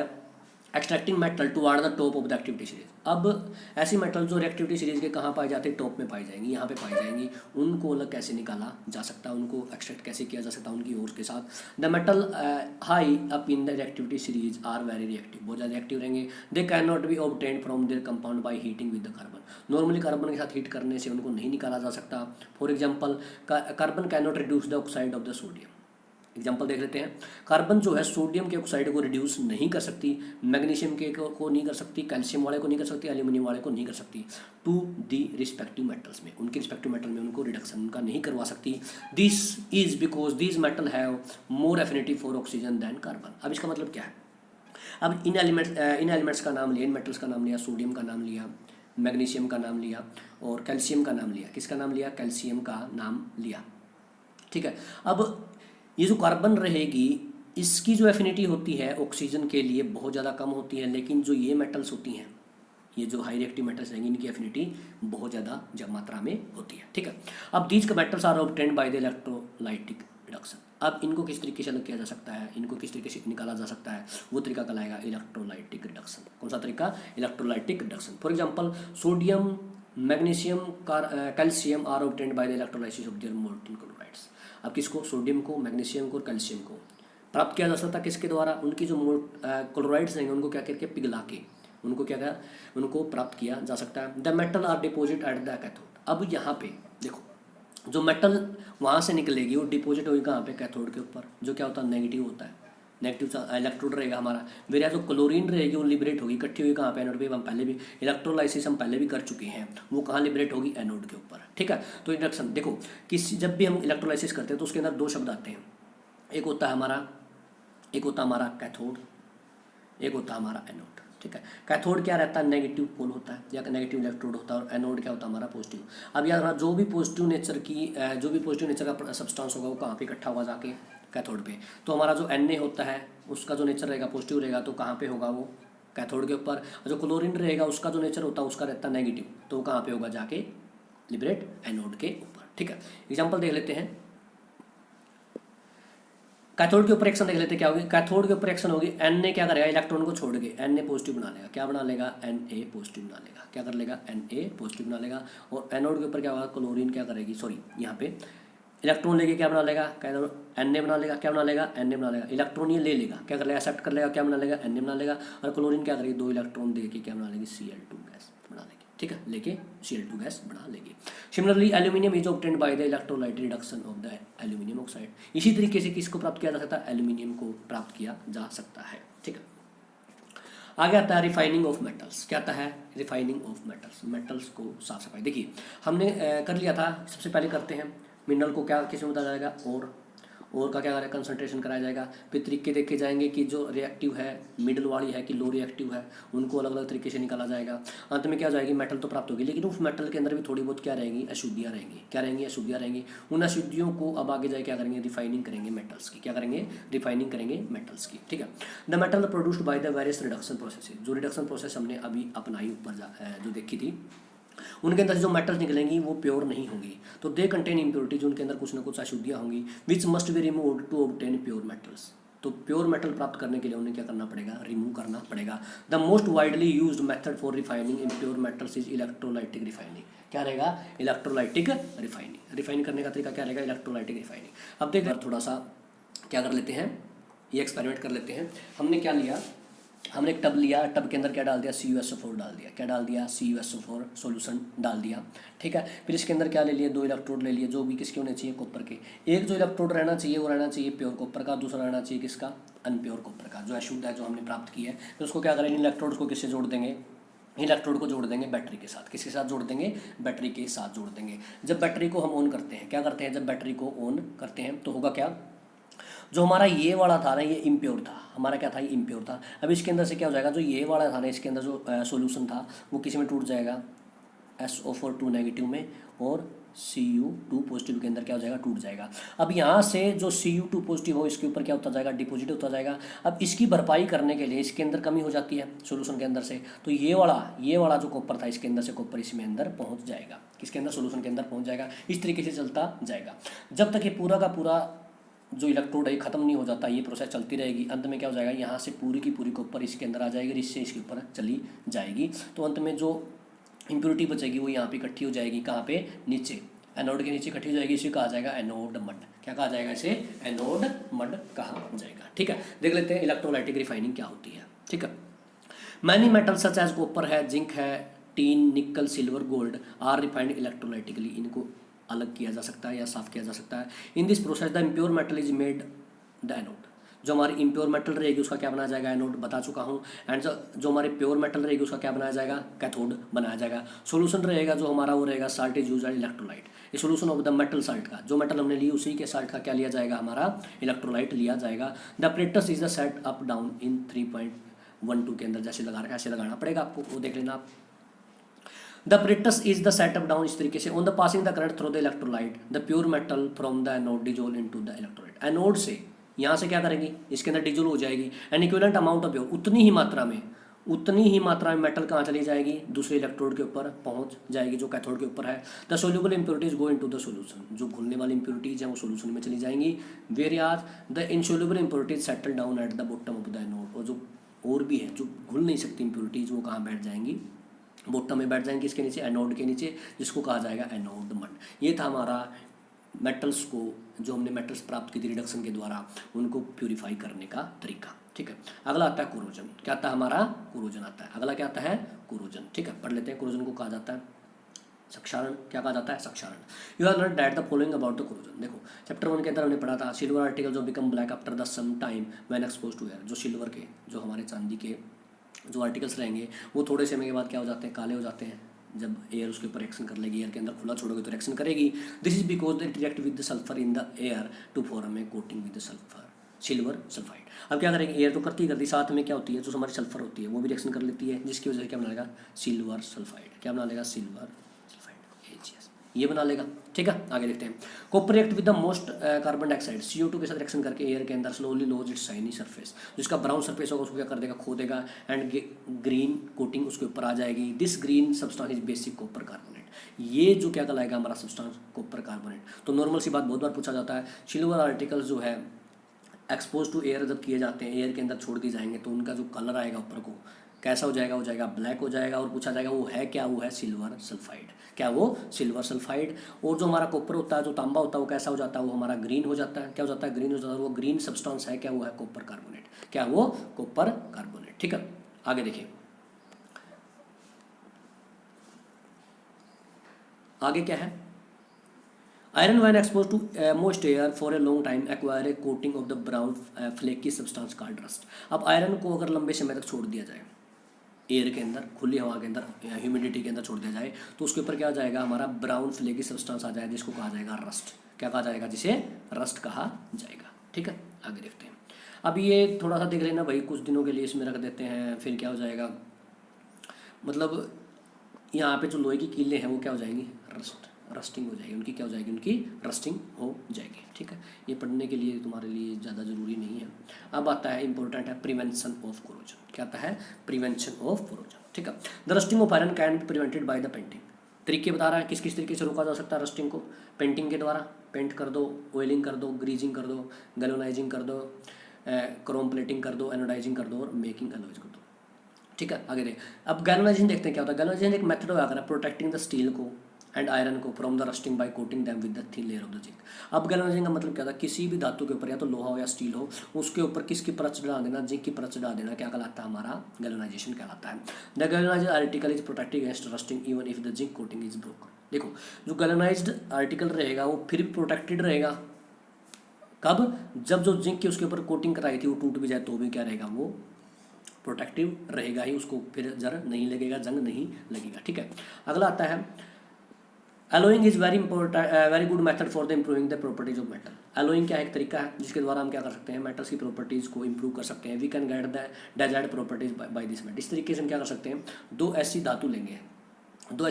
extracting metal toward the top of the activity series. अब ऐसी मेटल जो रिएक्टिविटी सीरीज के कहाँ पाई जाती है, टॉप में पाई जाएंगी, यहाँ पे पाई जाएंगी, उनको अलग कैसे निकाला जा सकता है, उनको एक्सट्रैक्ट कैसे किया जा सकता है उनकी ओर के साथ। The metal high up in the reactivity series are very reactive, बहुत ज़्यादा रिएक्टिव रहेंगे। They can not be obtained from their compound by heating with the carbon. Normally carbon के साथ हीट करने से उनको नहीं निकाला जा सकता। For example, carbon can not reduce the oxide of the sodium. Example देख लेते हैं, कार्बन जो है सोडियम के ऑक्साइड को रिड्यूस नहीं कर सकती, मैग्नीशियम के को नहीं कर सकती, कैल्शियम वाले को नहीं कर सकती, एल्यूमिनियम वाले को नहीं कर सकती, टू दी रिस्पेक्टिव मेटल्स में, उनके रिस्पेक्टिव मेटल में उनको रिडक्शन उनका नहीं करवा सकती। This is because this metal have more affinity for oxygen than carbon. अब इसका मतलब क्या है, अब इन एलिमेंट्स का नाम लिया, इन मेटल्स का नाम लिया, सोडियम का नाम लिया, मैग्नीशियम का नाम लिया और कैल्शियम का नाम लिया। किसका नाम लिया, कैल्शियम का नाम लिया। ठीक है, अब ये जो कार्बन रहेगी इसकी जो एफिनिटी होती है ऑक्सीजन के लिए बहुत ज़्यादा कम होती है, लेकिन जो ये मेटल्स होती हैं, ये जो हाई रिएक्टिव मेटल्स रहेंगी, इनकी एफिनिटी बहुत ज़्यादा मात्रा में होती है। ठीक है, अब these metals are obtained by the electrolytic reduction. अब इनको किस तरीके से अलग किया जा सकता है, इनको किस तरीके से निकाला जा सकता है, वो तरीका कहलाएगा इलेक्ट्रोलाइटिक रिडक्शन। कौन सा तरीका, electrolytic reduction. For example, sodium, magnesium, calcium are obtained by the electrolysis of their molten chlorides. अब किसको, सोडियम को, मैग्नीशियम को और कैल्शियम को प्राप्त किया जा सकता है किसके द्वारा, उनकी जो क्लोराइड्स रहेंगे उनको क्या करके पिघला के उनको क्या कर उनको प्राप्त किया जा सकता है। The metal are deposit at the cathode. अब यहाँ पे देखो, जो मेटल वहाँ से निकलेगी वो डिपोजिट होगी कहाँ पे, कैथोड के ऊपर, जो क्या होता है, नेगेटिव होता है, नेगेटिव इलेक्ट्रोड रहेगा हमारा। वेरिया जो क्लोरीन रहेगी वो लिबरेट होगी, इकट्ठी हुई कहाँ पे, एनोड पे। हम पहले भी इलेक्ट्रोलाइसिस हम पहले भी कर चुके हैं, वो कहाँ लिबरेट होगी, एनोड के ऊपर। ठीक है, तो इंडक्शन देखो, किसी जब भी हम इलेक्ट्रोलाइसिस करते हैं तो उसके अंदर दो शब्द आते हैं, एक होता है हमारा कैथोड, एक होता है हमारा एनोड। ठीक है, कैथोड क्या रहता है, नेगेटिव पोल होता है या नेगेटिव इलेक्ट्रोड होता है, और एनोड क्या होता है हमारा पॉजिटिव। अब यार जो भी पॉजिटिव नेचर का सब्सटेंस होगा वो कहाँ पे इकट्ठा होगा, जाके कैथोड पे। तो हमारा जो Na होता है उसका जो नेचर रहेगा पॉजिटिव रहेगा, तो कहाँ पे होगा, वो कैथोड के ऊपर। जो क्लोरीन रहेगा उसका जो नेचर होता है उसका रहता है नेगेटिव, तो कहाँ पे होगा, जाके लिबरेट एनोड के ऊपर। ठीक है, एग्जाम्पल देख लेते हैं, कैथोड के ऊपर एक्शन देख लेते हैं क्या होगी। कैथोड के ऊपर एक्शन होगी, Na क्या करेगा, इलेक्ट्रॉन को छोड़ के Na पॉजिटिव बना लेगा। क्या बना लेगा, Na पॉजिटिव बना लेगा। क्या कर लेगा, Na पॉजिटिव बना लेगा। और एनोड के ऊपर क्या होगा, क्लोरीन क्या करेगी, सॉरी यहाँ पे इलेक्ट्रॉन लेके क्या बना लेगा, Na बना लेगा। क्या बना लेगा, Na बना लेगा। इलेक्ट्रॉन ये ले लेगा, क्या कर लेगा, एक्सेप्ट कर लेगा, क्या बना लेगा, Na बना लेगा। और क्लोरीन क्या करेगी, दो इलेक्ट्रॉन दे के क्या बना लेगी, Cl2 गैस बना लेगी। ठीक है, लेके Cl2 गैस बना लेगी। Similarly aluminium is obtained by the electrolyte reduction of the aluminium oxide. इसी तरीके से किसको प्राप्त किया जा सकता है, एल्यूमिनियम को प्राप्त किया जा सकता है। ठीक है, आगे आता है रिफाइनिंग ऑफ मेटल्स। क्या आता है? रिफाइनिंग ऑफ मेटल्स, मेटल्स को साफ सफाई। देखिए हमने कर लिया था, सबसे पहले करते हैं मिनरल को क्या किस में बताया जाएगा, और का क्या करेगा, कंसंट्रेशन कराया जाएगा। फिर तरीके देखे जाएंगे कि जो रिएक्टिव है मिडल वाली है कि लो रिएक्टिव है, उनको अलग अलग तरीके से निकाला जाएगा। अंत में क्या हो जाएगी, मेटल तो प्राप्त होगी, लेकिन उस मेटल के अंदर भी थोड़ी बहुत क्या रहेंगी, अशुद्धियाँ रहेंगी। क्या रहेंगी? अशुद्धियाँ रहेंगी। उन अशुद्धियों को अब आगे जाए क्या करेंगे, रिफाइनिंग करेंगे मेटल्स की। क्या करेंगे? रिफाइनिंग करेंगे मेटल्स की। ठीक है। The metal produced by the various reduction process, जो रिडक्शन प्रोसेस हमने अभी अपनाई ऊपर जो देखी थी, उनके अंदर जो मेटल्स निकलेंगी वो प्योर नहीं होंगी, तो दे कंटेन इम्प्योरिटीज, उनके अंदर कुछ ना कुछ अशुद्धियाँ होंगी, which must be removed to obtain pure metals. तो प्योर मेटल प्राप्त करने के लिए उन्हें क्या करना पड़ेगा, रिमूव करना पड़ेगा। The most widely used method for refining impure metals is electrolytic refining. क्या रहेगा? Electrolytic refining. रिफाइन करने का तरीका क्या रहेगा? Electrolytic refining. अब देखिए थोड़ा सा क्या कर लेते हैं, ये एक्सपेरिमेंट कर लेते हैं। हमने क्या लिया, हमने एक टब लिया, टब के अंदर क्या डाल दिया, CuSO4 डाल दिया। क्या डाल दिया? CuSO4 सॉल्यूशन डाल दिया। ठीक है। फिर इसके अंदर क्या ले लिए, 2 इलेक्ट्रोड ले लिए, जो भी किसके होने चाहिए, कॉपर के। एक जो इलेक्ट्रोड रहना चाहिए वो रहना चाहिए प्योर कॉपर का, दूसरा रहना चाहिए किसका, अनप्योर कॉपर का, जो अशुद्ध है, जो हमने प्राप्त किया है। तो उसको क्या करेंगे, इलेक्ट्रोड को किससे जोड़ देंगे, इलेक्ट्रोड को जोड़ देंगे बैटरी के साथ। किसके साथ जोड़ देंगे? बैटरी के साथ जोड़ देंगे। जब बैटरी को हम ऑन करते हैं, क्या करते हैं, जब बैटरी को ऑन करते हैं तो होगा क्या, जो हमारा ये वाला था ना, ये इम्प्योर था, हमारा क्या था, ये इम्प्योर था। अब इसके अंदर से क्या हो जाएगा, जो ये वाला था ना, इसके अंदर जो सॉल्यूशन था वो किसी में टूट जाएगा, SO4 2 नेगेटिव में, और Cu2 पॉजिटिव के अंदर क्या हो जाएगा, टूट जाएगा। अब यहाँ से जो Cu2 पॉजिटिव हो इसके ऊपर क्या होता जाएगा, डिपॉजिट होता जाएगा। अब इसकी भरपाई करने के लिए इसके अंदर कमी हो जाती है सॉल्यूशन के अंदर से, तो ये वाला जो कॉपर था इसके अंदर से कॉपर इसमें अंदर पहुँच जाएगा, किसके अंदर, सॉल्यूशन के अंदर पहुँच जाएगा। इस तरीके से चलता जाएगा जब तक ये पूरा का पूरा जो इलेक्ट्रोड है ख़त्म नहीं हो जाता, ये प्रोसेस चलती रहेगी। अंत में क्या हो जाएगा, यहाँ से पूरी की पूरी कॉपर इसके अंदर आ जाएगी, इससे इसके ऊपर चली जाएगी। तो अंत में जो इम्प्योरिटी बचेगी वो यहाँ पे इकट्ठी हो जाएगी, कहाँ पे, नीचे, एनोड के नीचे इकट्ठी हो जाएगी। इसे कहा जाएगा एनोड मड। क्या कहा जाएगा इसे, एनोड मड कहा जाएगा। ठीक है। देख लेते हैं इलेक्ट्रोलाइटिक रिफाइनिंग क्या होती है। ठीक है। Many metal such as copper है, जिंक है, tin, nickel, silver, gold are refined electrolytically. इनको अलग किया जा सकता है या साफ किया जा सकता है। इन this process the impure metal is made the anode. जो हमारी इम्प्योर मेटल रहेगी उसका क्या बनाया जाएगा, एनोड, बता चुका हूँ। एंड जो हमारी प्योर मेटल रहेगी उसका क्या बनाया जाएगा, कैथोड बनाया जाएगा। सोल्यूशन रहेगा जो हमारा वो रहेगा, साल्ट इज यूज्ड इलेक्ट्रोलाइट। ये solution of the metal salt का, जो मेटल हमने ली उसी के साल्ट का क्या लिया जाएगा, हमारा इलेक्ट्रोलाइट लिया जाएगा। The apparatus is the set up down in 3.12 के अंदर, जैसे लगा रखा है ऐसे लगाना पड़ेगा आपको, वो देख लेना आप। The apparatus is the setup down, इस तरीके से, on the passing the current through the electrolyte the pure metal from the anode dissolve into the electrolyte. Anode से यहाँ से क्या करेंगी, इसके अंदर डिजोल्व हो जाएगी, and equivalent amount of pure, उतनी ही मात्रा में मेटल कहाँ चली जाएगी, दूसरे इलेक्ट्रोड के ऊपर पहुँच जाएगी जो कैथोड के ऊपर है। The soluble impurities go into the solution, जो घुलने वाली इम्प्योरिटीज हैं वो सोल्यूशन में चली जाएंगी। Where the insoluble impurities settle down at the bottom of the anode, और जो और भी है जो घुल नहीं सकती इम्प्योरिटीज वो कहाँ बैठ जाएंगी, बॉटम में बैठ जाएंगे, इसके नीचे, एनोड के नीचे, जिसको कहा जाएगा एनोड मड। ये था हमारा मेटल्स को, जो हमने मेटल्स प्राप्त की थी रिडक्शन के द्वारा, उनको प्यूरिफाई करने का तरीका। ठीक है। अगला आता है कोरोजन। क्या आता है हमारा, कोरोजन आता है। अगला क्या आता है, कोरोजन। ठीक है, पढ़ लेते हैं। कोरोजन को कहा जाता है क्षारण। क्या कहा जाता है, क्षारण। You are learn that the following about the corrosion. देखो चैप्टर 1 के अंदर हमने पढ़ा था, सिल्वर आर्टिकल जो become black after the some time when expose to air. जो सिल्वर के, जो हमारे चांदी के जो आर्टिकल्स रहेंगे वो थोड़े समय के बाद क्या हो जाते हैं, काले हो जाते हैं। जब एयर उसके ऊपर रिएक्शन कर लेगी, एयर के अंदर खुला छोड़ोगे तो रिएक्शन करेगी। This is because it react with the sulphur in the air to form a coating with the sulphur, silver sulphide. अब क्या करेंगे, एयर तो करती साथ में क्या होती है, जो हमारी सल्फर होती है वो भी रिएक्शन कर लेती है, जिसकी वजह से क्या बना लेगा, सिल्वर सल्फाइड। क्या बना लेगा, सिल्वर सल्फाइड, ये बना लेगा। ठीक है, आगे देखते हैं। Copper react with the moist carbon dioxide, CO2 के साथ रिएक्शन करके एयर के अंदर slowly loses its shiny surface, जिसका ब्राउन सरफेस होगा उसको क्या कर देगा, खो देगा, एंड ग्रीन कोटिंग उसके ऊपर आ जाएगी। This green substance is basic copper carbonate. ये जो क्या कहलाएगा हमारा सब्सटेंस, कॉपर कार्बोनेट। तो नॉर्मल सी बात बहुत बार पूछा जाता है, सिल्वर आर्टिकल्स जो है एक्सपोज टू एयर जब किए जाते हैं, एयर के अंदर छोड़ दिए जाएंगे, तो उनका जो कलर आएगा ऊपर को कैसा हो जाएगा, ब्लैक हो जाएगा। और पूछा जाएगा वो है क्या, वो है सिल्वर सल्फाइड। क्या वो, सिल्वर सल्फाइड। और जो हमारा कॉपर होता है, जो तांबा होता है, वो कैसा हो जाता है, वो हमारा ग्रीन हो जाता है। क्या हो जाता है, ग्रीन हो जाता है। वो ग्रीन सब्सटेंस है क्या, वो है कॉपर कार्बोनेट। क्या वो, कॉपर कार्बोनेट। ठीक है, आगे देखिए, आगे क्या है, iron when expose to moist air for a long time acquire a coating of the brown flaky substance called rust. अब आयरन को अगर लंबे समय तक छोड़ दिया जाए, एयर के अंदर, खुली हवा के अंदर, ह्यूमिडिटी के अंदर छोड़ दिया जाए तो उसके ऊपर क्या हो जाएगा, हमारा ब्राउन फ्लेकी सब्सटेंस आ जाएगा जिसको कहा जाएगा रस्ट। क्या कहा जाएगा, जिसे रस्ट कहा जाएगा। ठीक है, आगे देखते हैं। अब ये थोड़ा सा देख लेना भाई, कुछ दिनों के लिए इसमें रख देते हैं, फिर क्या हो जाएगा, मतलब यहाँ पे जो लोहे की कीलें हैं वो क्या हो जाएंगी, रस्टिंग हो जाएगी उनकी, क्या हो जाएगी, उनकी रस्टिंग हो जाएगी। ठीक है, ये पढ़ने के लिए तुम्हारे लिए ज़्यादा ज़रूरी नहीं है। अब आता है इंपॉर्टेंट है प्रिवेंशन ऑफ कोरोजन। क्या आता है, प्रिवेंशन ऑफ कोरोजन। ठीक है, the rusting of iron can be prevented by the painting. तरीके बता रहा है किस किस तरीके से रोका जा सकता है रस्टिंग को। पेंटिंग के द्वारा, पेंट कर दो, ऑयलिंग कर दो, ग्रीजिंग कर दो, गैल्वेनाइजिंग कर दो, क्रोम प्लेटिंग कर दो, एनोडाइजिंग कर दो और मेकिंग एलॉयज कर दो। ठीक है, आगे देख। अब गैल्वेनाइजेशन देखते हैं क्या होता है। गैल्वेनाइजेशन एक मेथड होगा अगर प्रोटेक्टिंग द स्टील को एंड आयरन को from the rusting by coating them with the thin layer of the zinc. अब गैल्वेनाइजेशन का मतलब क्या था, किसी भी धातु के ऊपर, या तो लोहा हो या स्टील हो, उसके ऊपर किसकी परत चढ़ा देना, जिंक की परत चढ़ा देना, क्या कहलाता है, हमारा गैल्वेनाइजेशन कहलाता है। The galvanised article is protected against rusting even if the zinc coating is broken. देखो, जो गैल्वेनाइज्ड आर्टिकल रहेगा वो फिर भी प्रोटेक्टेड रहेगा, कब, जब जो जिंक की उसके ऊपर कोटिंग कराई थी वो टूट भी जाए तो भी क्या रहेगा, वो प्रोटेक्टिव रहेगा ही, उसको फिर जर नहीं लगेगा, जंग नहीं लगेगा। ठीक है, अगला आता है allowing is very important, very good method for the improving the properties of metal. Allowing क्या एक तरीका है जिसके द्वारा हम क्या कर सकते हैं, मेटल्स की प्रॉपर्टीज को इंप्रूव कर सकते हैं। We can get the desired properties by this method. इस तरीके से हम क्या कर सकते हैं, दो ऐसी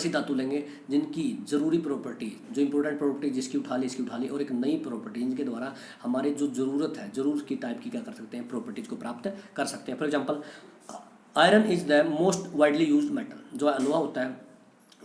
धातु लेंगे जिनकी ज़रूरी प्रॉपर्टी, जो इंपॉर्टेंट प्रॉपर्टी जिसकी उठा ली, इसकी उठा ली, और एक नई प्रॉपर्टी जिनके द्वारा हमारे जो ज़रूरत है, ज़रूरत की टाइप की क्या कर सकते हैं, प्रॉपर्टीज को प्राप्त कर सकते हैं। For example, iron is the most widely used metal. जो लोहा होता है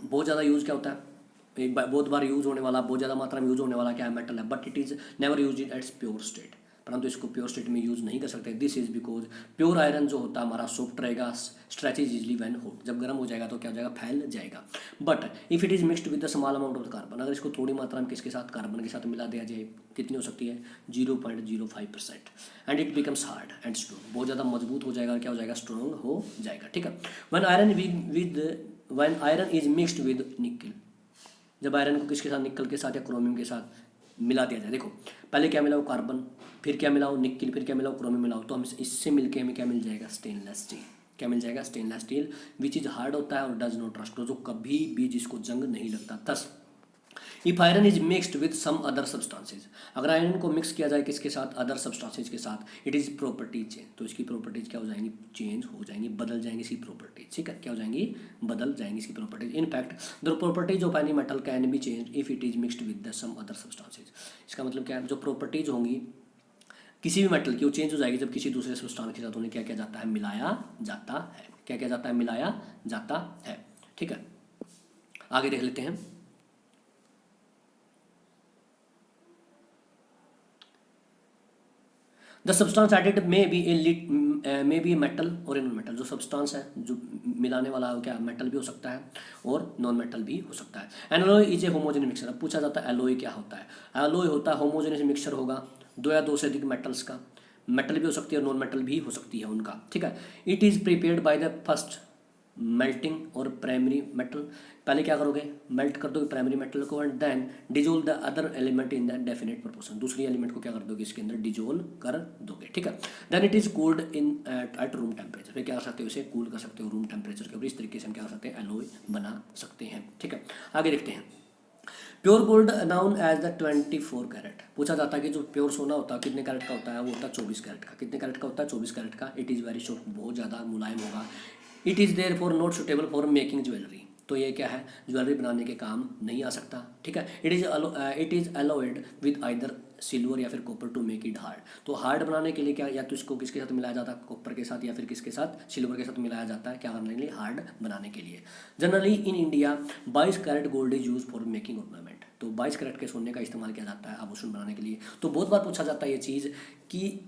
बहुत ज़्यादा यूज़ क्या होता है, एक बहुत बार यूज़ होने वाला, बहुत ज़्यादा मात्रा में यूज़ होने वाला क्या है, मेटल है। But it is never use in its pure state, परंतु इसको प्योर स्टेट में यूज़ नहीं कर सकते। This is because pure iron जो होता है हमारा सॉफ्ट रहेगा, स्ट्रेचेज इजली व्हेन हॉट, जब गर्म हो जाएगा तो क्या हो जाएगा, फैल जाएगा। But if it is mixed with the small amount of the carbon, अगर इसको थोड़ी मात्रा में किसके साथ, कार्बन के साथ मिला दिया जाए, कितनी हो सकती है, 0.05%, and it becomes hard and strong, बहुत ज़्यादा मजबूत हो जाएगा, क्या हो जाएगा, स्ट्रॉन्ग हो जाएगा। ठीक है, when iron is mixed with निकल, जब आयरन को किसके साथ, निकल के साथ या क्रोमियम के साथ मिला दिया जाए। देखो, पहले क्या मिला, वो कार्बन, फिर क्या मिला, वो निकल, फिर क्या मिला, वो क्रोमियम मिला, तो हम इससे मिलके हमें क्या मिल जाएगा, स्टेनलेस स्टील। क्या मिल जाएगा, stainless steel, which is hard होता है और डज नॉट रस्ट, जो कभी भी जिसको जंग नहीं लगता। Thus if iron is mixed with some other substances, अगर आयरन को मिक्स किया जाए किसके साथ, अदर सब्सटेंसेज के साथ, इट इज प्रॉपर्टीज चेंज, तो इसकी प्रॉपर्टीज क्या हो जाएंगी, चेंज हो जाएंगी, बदल जाएंगी इसकी प्रॉपर्टीज। ठीक है, क्या हो जाएंगी, बदल जाएंगी इसकी properties. In fact the properties of any metal can be change if it is mixed with some other substances. इसका मतलब क्या है, जो प्रॉपर्टीज होंगी किसी भी मेटल की वो चेंज हो जाएगी जब किसी दूसरे सब्सटेंस के साथ उन्हें क्या किया जाता है, मिलाया जाता है। क्या किया जाता है, मिलाया जाता है। ठीक है, आगे देख लेते हैं। The substance added may be metal और नॉन मेटल। जो सब्सटेंस है जो मिलाने वाला है क्या, मेटल भी हो सकता है और नॉन मेटल भी हो सकता है। Alloy is a homogeneous mixture. अब पूछा जाता है एलॉय क्या होता है। एलॉय होता है होमोजेनियस मिक्सचर होगा दो या दो से अधिक मेटल्स का, मेटल भी हो सकती है और नॉन मेटल भी हो सकती है उनका। ठीक है, it is prepared by the first melting और प्राइमरी मेटल। पहले क्या करोगे, मेल्ट कर दोगे प्राइमरी मेटल को and then dissolve the other element in the definite proportion. दूसरी एलिमेंट को क्या कर दोगे, इसके अंदर डिजोल्व कर दोगे। ठीक है, then it is cooled in at room temperature. फिर क्या कर सकते हो, इसे कूल कर सकते हो रूम टेम्परेचर के ऊपर। इस तरीके से हम क्या कर सकते हैं, एलॉय बना सकते हैं। ठीक है, आगे देखते हैं। Pure gold known as the 24 carat. पूछा जाता है कि जो प्योर सोना होता है कितने कैरेट का होता है, वो होता है 24 कैरेट का। कितने कैरेट का होता है, 24 कैरेट का। इट इज़ वेरी सॉफ्ट, बहुत ज़्यादा मुलायम होगा। It is therefore not suitable for making jewellery. तो ये क्या है, ज्वेलरी बनाने के काम नहीं आ सकता। ठीक है, it is allowed with either silver या फिर copper two make it hard. तो हार्ड बनाने के लिए क्या, या तो इसको किसके साथ मिलाया जाता है, कॉपर के साथ, या फिर किसके साथ, सिल्वर के साथ मिलाया जाता है। क्या करने के लिए, हार्ड बनाने के लिए। Generally in India 22 carat gold is use for making ornament. तो 22 कैरेट के सोने का इस्तेमाल किया जाता है आभूषण बनाने के लिए। तो बहुत बार पूछा जाता है ये चीज़ कि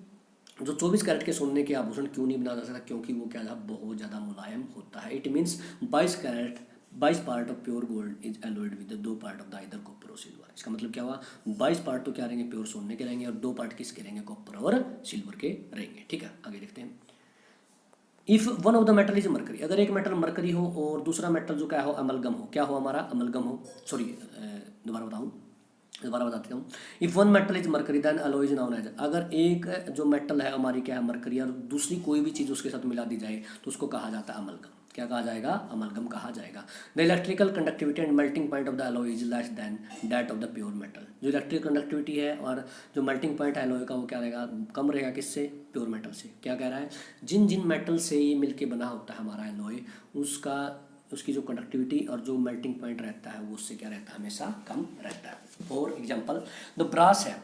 जो 24 कैरेट के सोने के आभूषण क्यों नहीं बनाया जा सकता, क्योंकि वो क्या है, बहुत ज़्यादा मुलायम होता है। It means 22 part of pure gold is alloyed with 2 part of the either copper और सिल्वर। इसका मतलब क्या हुआ, 22 पार्ट तो क्या रहेंगे, प्योर सोने के रहेंगे, और 2 पार्ट किसके रहेंगे, कॉपर और सिल्वर के रहेंगे। ठीक है, आगे देखते हैं। If one of the metal is mercury. अगर एक मेटल मरकरी हो और दूसरा मेटल जो क्या हो, अमलगम हो। क्या हो हमारा, अमलगम हो। सॉरी, दोबारा बताता हूँ। If one metal is mercury then alloy is known as. अगर एक जो मेटल है हमारी क्या है, मरकरी, और दूसरी कोई भी चीज़ उसके साथ मिला दी जाए तो उसको कहा जाता है अमलगम। क्या कहा जाएगा, अमलगम कहा जाएगा। The electrical conductivity and melting point of the alloy is less than that of the pure metal. जो इलेक्ट्रिकल कंडक्टिविटी है और जो मेल्टिंग पॉइंट है एलॉय का वो क्या रहेगा, कम रहेगा किससे, प्योर मेटल से। क्या कह रहा है, जिन जिन मेटल से ये मिलके बना होता है हमारा एलॉय, उसका उसकी जो कंडक्टिविटी और जो मेल्टिंग पॉइंट रहता है वो उससे क्या रहता है, हमेशा कम रहता है। फॉर एग्जाम्पल द ब्रास है,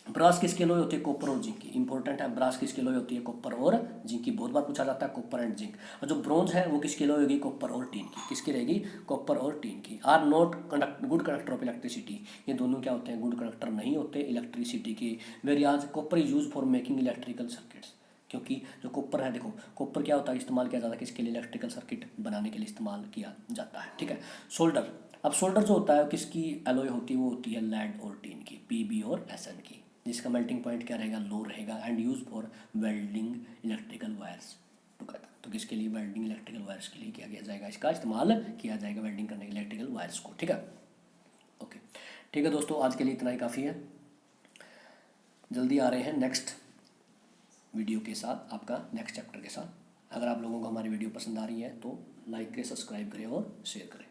ब्रास किसकी एलॉय होती है, कॉपर और जिंक की। इंपॉर्टेंट है, ब्रास किसकी एलॉय होती है, कॉपर और जिंक की। बहुत बार पूछा जाता है कॉपर एंड जिंक। और जो ब्रॉन्ज है वो किसकी एलॉय होगी, कॉपर और टीन की। किसकी रहेगी, कॉपर और टीन की। Are not good conductor of electricity, ये दोनों क्या होते हैं, गुड कंडक्टर नहीं होते इलेक्ट्रिसिटी के। वेरी आज copper is use for making electrical circuits, क्योंकि जो कॉपर है, देखो कॉपर क्या होता है, इस्तेमाल किया जाता है किसके लिए, इलेक्ट्रिकल सर्किट बनाने के लिए इस्तेमाल किया जाता है। ठीक है, सोल्डर। अब सोल्डर जो होता है किसकी एलॉय होती है, वो होती है लेड और टीन की, पीबी और एसएन की, जिसका मेल्टिंग पॉइंट क्या रहेगा, लो रहेगा। And use for welding electrical wires together. तो किसके लिए, वेल्डिंग इलेक्ट्रिकल वायर्स के लिए किया गया जाएगा, इसका इस्तेमाल किया जाएगा वेल्डिंग करने के इलेक्ट्रिकल वायर्स को। ठीक है, ओके, ठीक है दोस्तों, आज के लिए इतना ही काफ़ी है। जल्दी आ रहे हैं नेक्स्ट वीडियो के साथ, आपका नेक्स्ट चैप्टर के साथ। अगर आप लोगों को हमारी वीडियो पसंद आ रही है तो लाइक करें, सब्सक्राइब करें और शेयर करें।